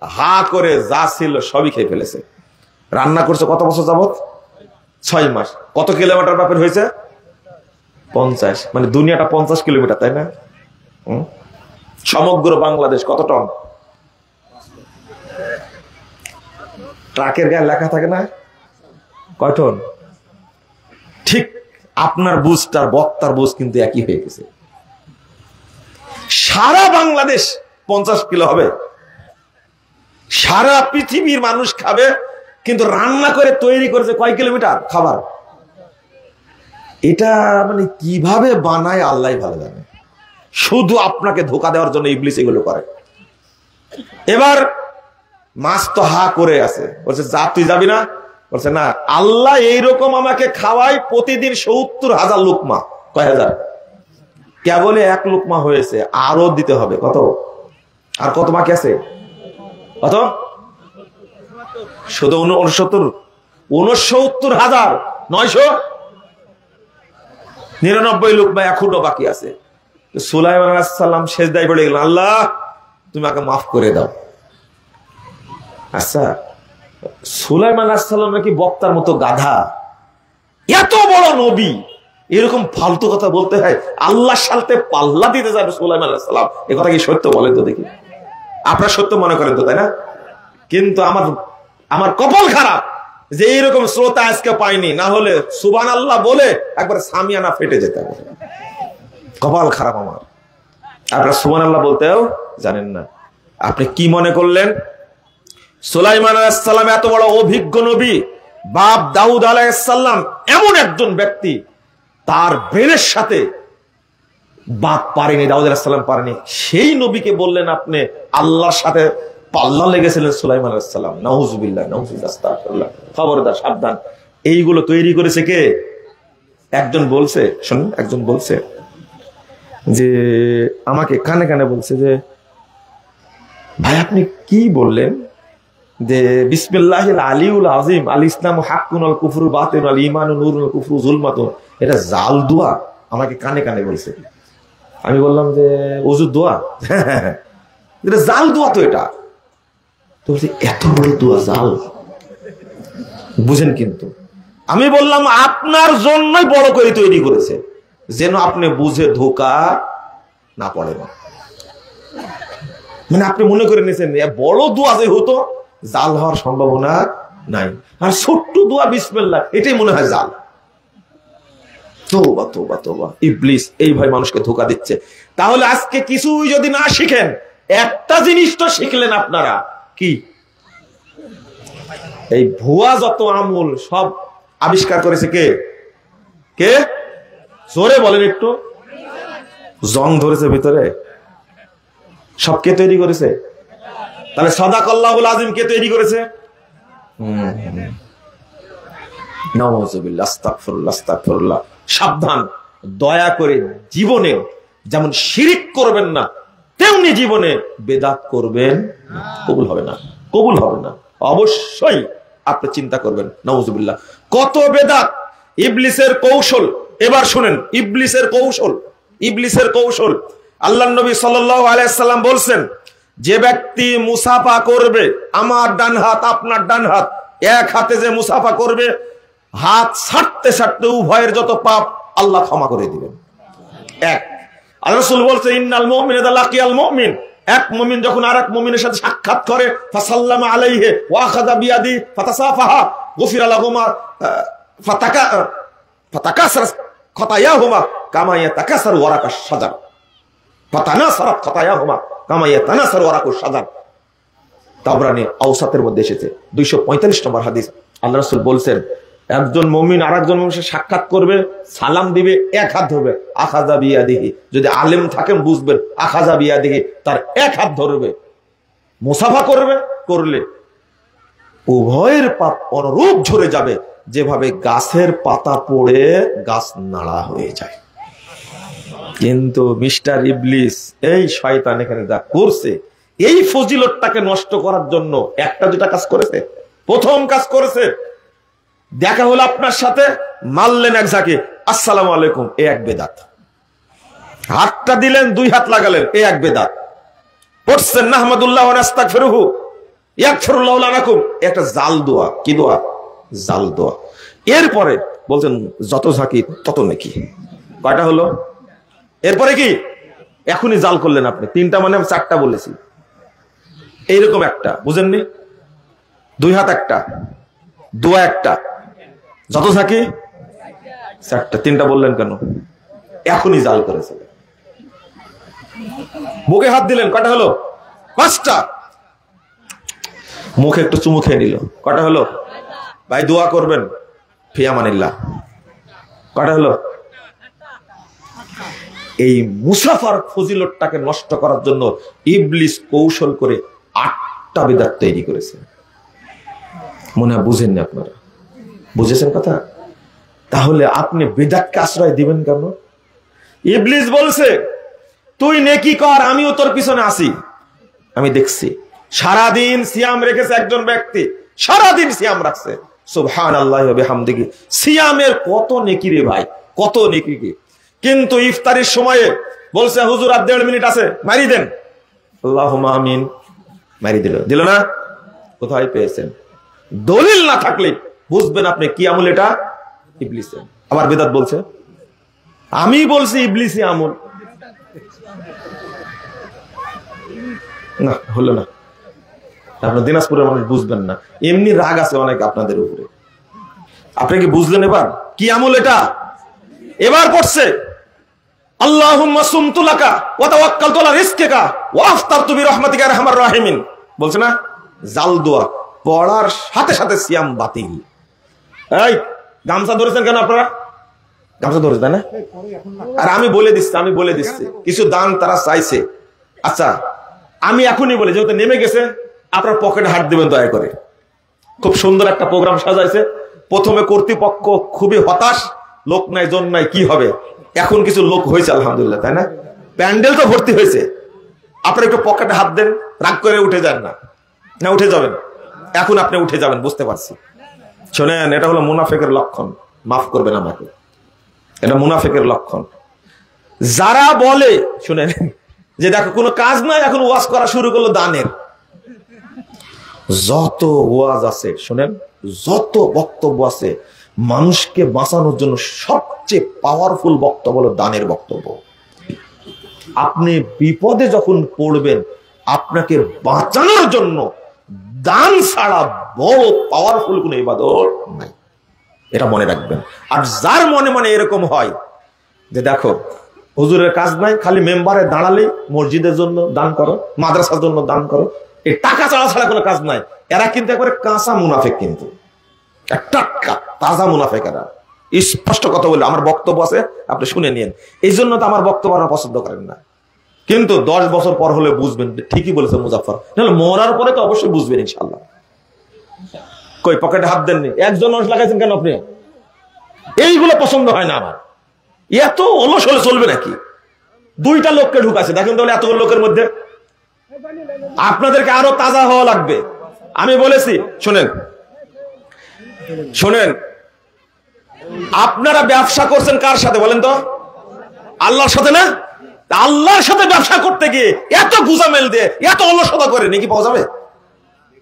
হা করে যা ছিল সবই খেয়ে ফেলেছে। রান্না করছে কত বছর যাবত? 6 মাস। কত কিলোমিটার ব্যাপার হয়েছে? 50। মানে দুনিয়াটা 50 কিলোমিটার, তাই না? সমগ্র বাংলাদেশ কত টন? ট্রাকের গায়ে লেখা থাকে না কয় টন? ঠিক আপনার বুঝটার বক্তার বুঝ কিন্তু একই হয়ে গেছে। সারা বাংলাদেশ 50 কিলো হবে। সারা পৃথিবীর মানুষ খাবে, কিন্তু রান্না করে তৈরি করেছে কয় কিলোমিটার খাবার? এটা মানে কিভাবে বানায় আল্লাহ ভালো জানে। শুধু আপনাকে ধোঁকা দেওয়ার জন্য ইবলিস এগুলো করে। এবার মাছ তো হা করে আছে, বলছে যা তুই যাবি না? বলছে না, আল্লাহ এইরকম আমাকে খাওয়ায় প্রতিদিন 70,000 লোকমা। কয় হাজার? কেবল 1 লোকমা হয়েছে, আরো দিতে হবে। কত? আর কত বাকি আছে? কত? শুধু 69,999 লোকমা এখনো বাকি আছে। সুলাইমান আলাইহিস সালাম সেজদায় পড়ে গেলেন, আল্লাহ তুমি আমাকে মাফ করে দাও। আচ্ছা, সুলাইমান আলাইহিস সালাম নাকি বক্তার মতো গাধা? এত বড় নবী এরকম ফালতু কথা বলতে হয়? আল্লাহর সাথে পাল্লা দিতে যাবে সুলাইমান আলাইহিস সালাম, এ কথা কি সত্য? বলেন তো দেখি। আপনারা সত্য মনে করেন তো, তাই না? কিন্তু আমার কপাল খারাপ যে এইরকম শ্রোতা আজকে পাইনি, না হলে সুবহানাল্লাহ বলে একবার সামিয়ানা ফেটে যেত। কপাল খারাপ আমার। আপনারা সুবহানাল্লাহ বলতেও জানেন না। আপনি কি মনে করলেন সুলাইমান আলাইহিস সালাম এত বড় অভিজ্ঞ নবী, বাপ দাউদ আলাইহিস সালাম এমন একজন ব্যক্তি, তার ব্রেনের সাথে বাপ পারেনি, দাউদ আলাইহিস সালাম পারেনি, সেই নবীকে বললেন আপনি আল্লাহর সাথে পাল্লা লেগেছিলেন সুলাইমান আলাইহিস সালাম। নাউজুবিল্লাহ, নাউজুবিল্লাহ, আস্তাগফিরুল্লাহ। খবরদার, সাবধান। এইগুলো তৈরি করেছে কে? একজন বলছে, শুনুন, একজন বলছে যে আমাকে কানে কানে বলছে যে ভাই আপনি কি বললেন যে বিসমিল্লাহিল আলিউল আযীম আল ইসলামু হাক্কুন আল কুফরু বাতিল আল ঈমানু নূরুন আল কুফরু যুলমাতুন, এটা জাল দোয়া। আমাকে কানে কানে বলছে। আমি বললাম যে ওযুর দোয়া? এটা জাল দোয়া তো। এটা তো বলছে এত বড় দোয়া জাল, বুঝেন? কিন্তু আমি বললাম আপনার জন্যই বড় করে তৈরি করেছে, যেন আপনি বুঝে ধোকা না পড়েন। মানে আপনি মনে করে নিয়েছেন বড় দোয়া যে হতো জাল হওয়ার সম্ভাবনা নাই, আর ছোট্ট দোয়া বিসমিল্লাহ এটাই মনে হয় জাল। তোবা তোবা তোবা, ইবলিস এইভাবে মানুষকে ধোকা দিচ্ছে। তাহলে আজকে কিছুই যদি না শিখেন, একটা জিনিস তো শিখলেন আপনারা, কি? এই ভুয়া যত আমল সব আবিষ্কার করেছে কে? কে? জোরে বলেন একটু। জং ধরেছে ভিতরে, সব কে তৈরি করেছে? তাহলে সাদাকাল্লাহুল আযীম কে তৈরি করেছে? নাউযুবিল্লাহ, আস্তাগফিরুল্লাহ, আস্তাগফিরুল্লাহ। সাবধান, দয়া করে জীবনে যেমন শিরিক করবেন না, তেমনি জীবনে বেদাত করবেন কবুল হবে না, কবুল হবে না। অবশ্যই আপনি চিন্তা করবেন। নাউযুবিল্লাহ, কত বেদাত, ইবলিসের কৌশল। এবার শুনেন ইবলিসের কৌশল, ইবলিসের কৌশল। আল্লাহর নবী সাল্লাল্লাহু আলাইহি সাল্লাম বলছেন, যে ব্যক্তি মুসাফা করবে, আমার ডান হাত আপনার ডান হাত এক হাতে যে মুসাফা করবে, হাত ছাড়তে ছাড়তে উভয়ের যত পাপ আল্লাহ ক্ষমা করে দিবেন। এক। আল্লাহ রাসূল বলছে ইন্নাল মুমিনা ইযা লাকিয়াল মুমিন, এক মুমিন যখন আরেক মুমিনের সাথে সাক্ষাৎ করে, ফাসাল্লামা আলাইহি ওয়া আখাযা বিয়াদি ফাতাসাফাহা গুফিরা লাহুমা ফাতাকাসার খাতায়াহুমা কামা ইয়াতাকাসার ওয়ারাকাশ শাজার, ফাতানাসারাত খাতায়াহুমা কামা ইয়াতানাসার ওয়ারাকুশ শাজার। তাবরানী আওসাতের মধ্যে এসেছে 245 নম্বর হাদিস। আল্লাহ রাসূল বলছেন একজন মুমিন আরেকজন মুমিনের সাথে সাক্ষাৎ করবে, সালাম দিবে, এক হাত ধরবে, আখাযা বিয়াদিহি, যদি আলেম থাকেন বুঝবেন, আখাযা বিয়াদিহি, তার এক হাত ধরবে, মুসাফা করবে, করলে উভয়ের পাপ অনুরূপ ঝরে যাবে যেভাবে গাছের পাতা পড়ে গাছ নাড়া হয়ে যায়। কিন্তু মিস্টার ইবলিস, এই শয়তান এখানে যা করছে, এই ফজিলতটাকে নষ্ট করার জন্য একটা দুটা কাজ করেছে। প্রথম কাজ করেছে, দেখা হলো আপনার সাথে, মারলেন এক ঝাঁকে, আসসালামু আলাইকুম, এ এক বেদাত। হাতটা দিলেন, দুই হাত লাগালেন, এ এক বেদাত। পড়ছেন নাহমাদুল্লাহ ওয়া নাস্তাগফিরুহু ইয়াগফিরুল্লাহু লানাকুম, একটা জাল দোয়া। কি দোয়া? জাল দোয়া। এরপরে বলছেন যত ঝাঁকি তত নেকি। কয়টা হলো? এরপরে কি? এখনই জাল করলেন আপনি। তিনটা মানে আমি চারটা বলেছি। এইরকম একটা, বুঝেননি? দুই হাত একটা, দোয়া একটা, যত ঝাঁকি চারটা। তিনটা বললেন কেন? এখনই জাল করেছে। বুকে হাত দিলেন, কয়টা হলো? পাঁচটা। মুখে একটু চুমু খেয়ে নিল, কয়টা হলো? ভাই দোয়া করবেন, ফি আমানিল্লাহ, কয়টা হলো? এই মুসাফার ফজিলতটাকে নষ্ট করার জন্য ইবলিস কৌশল করে 8টা বিদআত তৈরি করেছে। মনে হয় বুঝেননি আপনারা? বুঝেছেন কথা? তাহলে আপনি বিদআতকে আশ্রয় দিবেন কেন? ইবলিস বলছে তুই নেকি কর, আমিও তোর পিছনে আসি। আমি দেখছি সারাদিন সিয়াম রেখেছে একজন ব্যক্তি, সারাদিন সিয়াম রাখছে, সুবহানাল্লাহি ওয়া বিহামদিহি। সিয়ামের কত নেকি রে ভাই, কত নেকি। কিন্তু ইফতারির সময়ে বলছে হুজুর আর 1.5 মিনিট আছে, মারি দেন। আল্লাহুম্মা আমিন, মারি দিল না? কোথায় পেয়েছেন? দলিল না থাকলে বুঝবেন আপনি কি আমল এটা? ইবলিসের। আবার বেদাত বলছে আমি বলছি ইবলিসি আমল। না, হলো না। আপনার দিনাজপুরের মানুষ বুঝবেন না, এমনি রাগ আছে অনেক আপনাদের উপরে। আপনি কি বুঝলেন এবার কি আমল এটা? এবার পড়ছে আল্লাহুম্মা সুমতু লাকা ওয়া তাওয়াক্কালতু আলা রিজকিকা ওয়া আফতারতু বিরহমাতিকা ইয়া আরহামার রাহিমিন। বলছে না জাল দোয়া পড়ার সাথে সাথে সিয়াম বাতিল। এই গামছা ধরেছেন কেন আপনারা? গামছা ধরেছেন তাই না? আর আমি বলে দিচ্ছি কিছু দান তারা চাইছে। আচ্ছা আমি এখনই বলি, যেহেতু নেমে গেছে, আপনার পকেটে হাত দিবেন দয়া করে। খুব সুন্দর একটা প্রোগ্রাম সাজাইছে। প্রথমে কর্তৃপক্ষ খুবই হতাশ, লোক নাই জন নাই, কি হবে? এখন কিছু লোক হয়েছে আলহামদুলিল্লাহ, তাই না? প্যান্ডেল তো ভর্তি হয়েছে। আপনার একটু পকেটে হাত দেন, রাগ করে উঠে যান না। না উঠে যাবেন, এখন আপনি উঠে যাবেন, বুঝতে পারছি। শোনেন, এটা হলো মুনাফিকের লক্ষণ, মাফ করবেন আমাকে, এটা মুনাফিকের লক্ষণ। যারা বলে শুনেন যে দেখো কোনো কাজ নাই, এখন ওয়াজ করা শুরু করলো দানের। যত ওয়াজ আছে শুনেন, যত বক্তব্য আছে, মানুষকে বাঁচানোর জন্য সবচেয়ে পাওয়ারফুল বক্তব্য হলো দানের বক্তব্য। আপনি বিপদে যখন পড়বেন, আপনাকে বাঁচানোর জন্য দান ছাড়া বড় পাওয়ারফুল কোন ইবাদত নাই, এটা মনে রাখবেন। আর যার মনে মনে এরকম হয় যে দেখো হুজুরের কাজ নাই, খালি মেম্বারে দাঁড়ালে মসজিদের জন্য দান করো, মাদ্রাসার জন্য দান করো, এই টাকা ছাড়া কোনো কাজ নাই, এরা কিন্তু একবারে কাঁচা মুনাফিক, কিন্তু টাটকা তাজা মুনাফিক এরা। স্পষ্ট কথা বলে আমার বক্তব্য আছে, আপনি শুনে নিন। এই জন্য তো আমার বক্তব্য আপনারা পছন্দ করেন না, কিন্তু 10 বছর পর হলে বুঝবেন ঠিকই বলেছে মুজাফফর। তাহলে মরার পরে তো অবশ্যই বুঝবেন ইনশাআল্লাহ। কই পকেটে হাত দেননি, একজন মানুষ লাগাইছেন কেন আপনি? এইগুলো পছন্দ হয় না আমার। এত অলস হলে চলবে নাকি? 2টা লোককে ঢুকাছে, দেখেন তাহলে এতগুলো লোকের মধ্যে। আপনাদেরকে আরো তাজা হওয়া লাগবে। আমি বলেছি শোনেন, আপনারা ব্যবসা করছেন কার সাথে বলেন তো? আল্লাহর সাথে না? আল্লাহর সাথে ব্যবসা করতে গিয়ে এত গুজামেল দিয়ে এত অলসতা করে নাকি পাওয়া যাবে?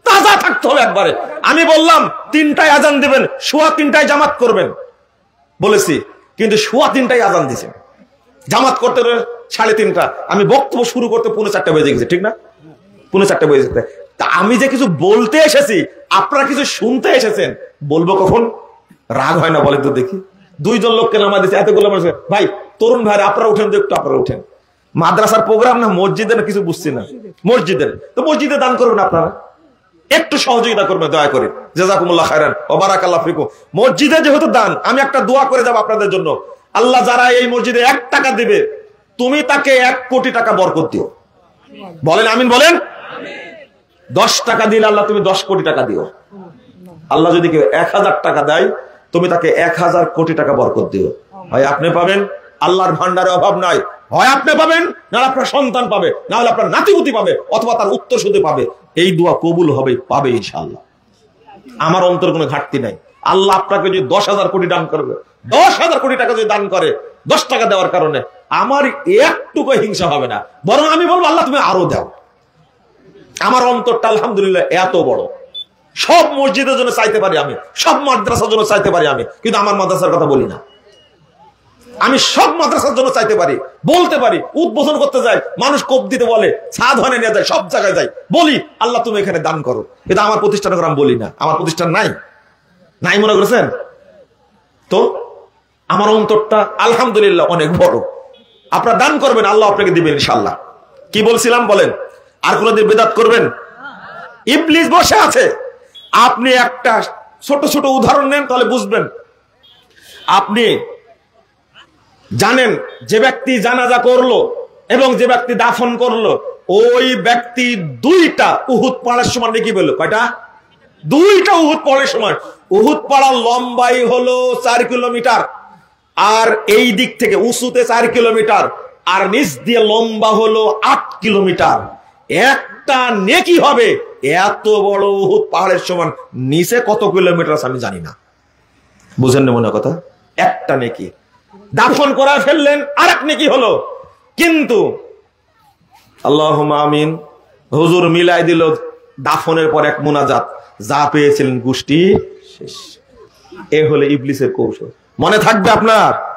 তাজা থাকতে হবে একবারে। আমি বললাম 3টায় আজান দিবেন, 3:15 জামাত করবেন বলেছি, কিন্তু 3:15 আজান দিয়েছেন, জামাত করতে 3:30। আমি বক্তব্য শুরু করতে 4:45 বেজে গেছে, ঠিক না? 4:45 বেজে যেতে। তা আমি যে কিছু বলতে এসেছি, আপনারা কিছু শুনতে এসেছেন, বলবো কখন? রাগ হয় না বলেন তো দেখি? 2 জন লোককে নামা দিচ্ছে, এতগুলো মানুষ। ভাই তরুণ ভাই আপনারা উঠেন তো একটু, আপনারা উঠেন। মাদ্রাসার প্রোগ্রাম না মসজিদের, কিছু বুঝছি না। মসজিদের তো মসজিদে দান করবেন, আপনারা একটু সহযোগিতা করবেন দয়া করে। জাযাকুমুল্লাহ খায়রান ওয়া বারাকাল্লাহু ফিকুম। মসজিদে যেহেতু দান, আমি একটা দোয়া করে যাব আপনাদের জন্য। আল্লাহ যারা এই মসজিদে 1 টাকা দিবে, তুমি তাকে 1 কোটি টাকা বরকত দিও। বলেন আমিন, বলেন। 10 টাকা দিলে আল্লাহ তুমি 10 কোটি টাকা দিও। আল্লাহ যদি কেউ 1000 টাকা দেয়, তুমি তাকে 1000 কোটি টাকা বরকত দিও। হয় আপনি পাবেন, আল্লাহর ভান্ডারে অভাব নাই, হয় আপনি পাবেন, না আপনার সন্তান পাবে, না হলে আপনার নাতিপুতি পাবে, অথবা তার উত্তর শুধু পাবে। এই দোয়া কবুল হবে, পাবে ইনশাআল্লাহ। আমার অন্তর কোনো ঘাটতি নাই। আল্লাহ আপনাকে যদি 10,000 কোটি দান করবে, 10,000 কোটি টাকা যদি দান করে, 10 টাকা দেওয়ার কারণে আমার একটুকু হিংসা হবে না, বরং আমি বলবো আল্লাহ তুমি আরো দাও। আমার অন্তরটা আলহামদুলিল্লাহ এত বড়। সব মসজিদের জন্য চাইতে পারি আমি, সব মাদ্রাসার জন্য চাইতে পারি আমি, কিন্তু আমার মাদ্রাসার কথা বলি না। আমি সব মাদ্রাসার জন্য চাইতে পারি, বলতে পারি, উদ্বোধন করতে যাই, মানুষ কোপ দিতে বলে, ছাদ হনে নিয়ে যায়, সব জায়গায় যাই, বলি আল্লাহ তুমি এখানে দান করো। কিন্তু আমার প্রতিষ্ঠানের কথা আমি বলি না। আমার প্রতিষ্ঠান নাই মনে করেছেন তো? আমার অন্তরটা আলহামদুলিল্লাহ অনেক বড়। আপনারা দান করবেন, আল্লাহ আপনাকে দিবেন ইনশাআল্লাহ। কি বলছিলাম বলেন? আর কোনদিন বিদআত করবেন? ইবলিস বসে আছে। আপনি একটা ছোট ছোট উদাহরণ নেন, তাহলে বুঝবেন। আপনি জানেন যে ব্যক্তি জানাজা করলো এবং যে ব্যক্তি দাফন করলো, ওই ব্যক্তি 2টা উহুদ পাড়ার সময় নাকি বললো, কয়টা? 2টা উহুদ পাড়ার সময়। উহুদ পাড়ার লম্বাই হলো 4 কিলোমিটার, আর এই দিক থেকে উঁচুতে 4 কিলোমিটার, আর নিচ দিয়ে লম্বা হলো 8 কিলোমিটার। একটা নেকি হবে এত বড় উহুদ পাহাড়ের সমান, নিচে কত কিলোমিটার আমি জানি না। বুঝেন না মনে কথা? একটা নেকি। দাফন করা ফেললেন, আর এক নেকি হলো। কিন্তু আল্লাহুম্মা আমিন, হুজুর মিলাই দিল দাফনের পর এক মুনাজাত, যা পেয়েছিলেন গোষ্ঠী শেষ। এ হলো ইবলিসের কৌশল। মনে থাকবে আপনার।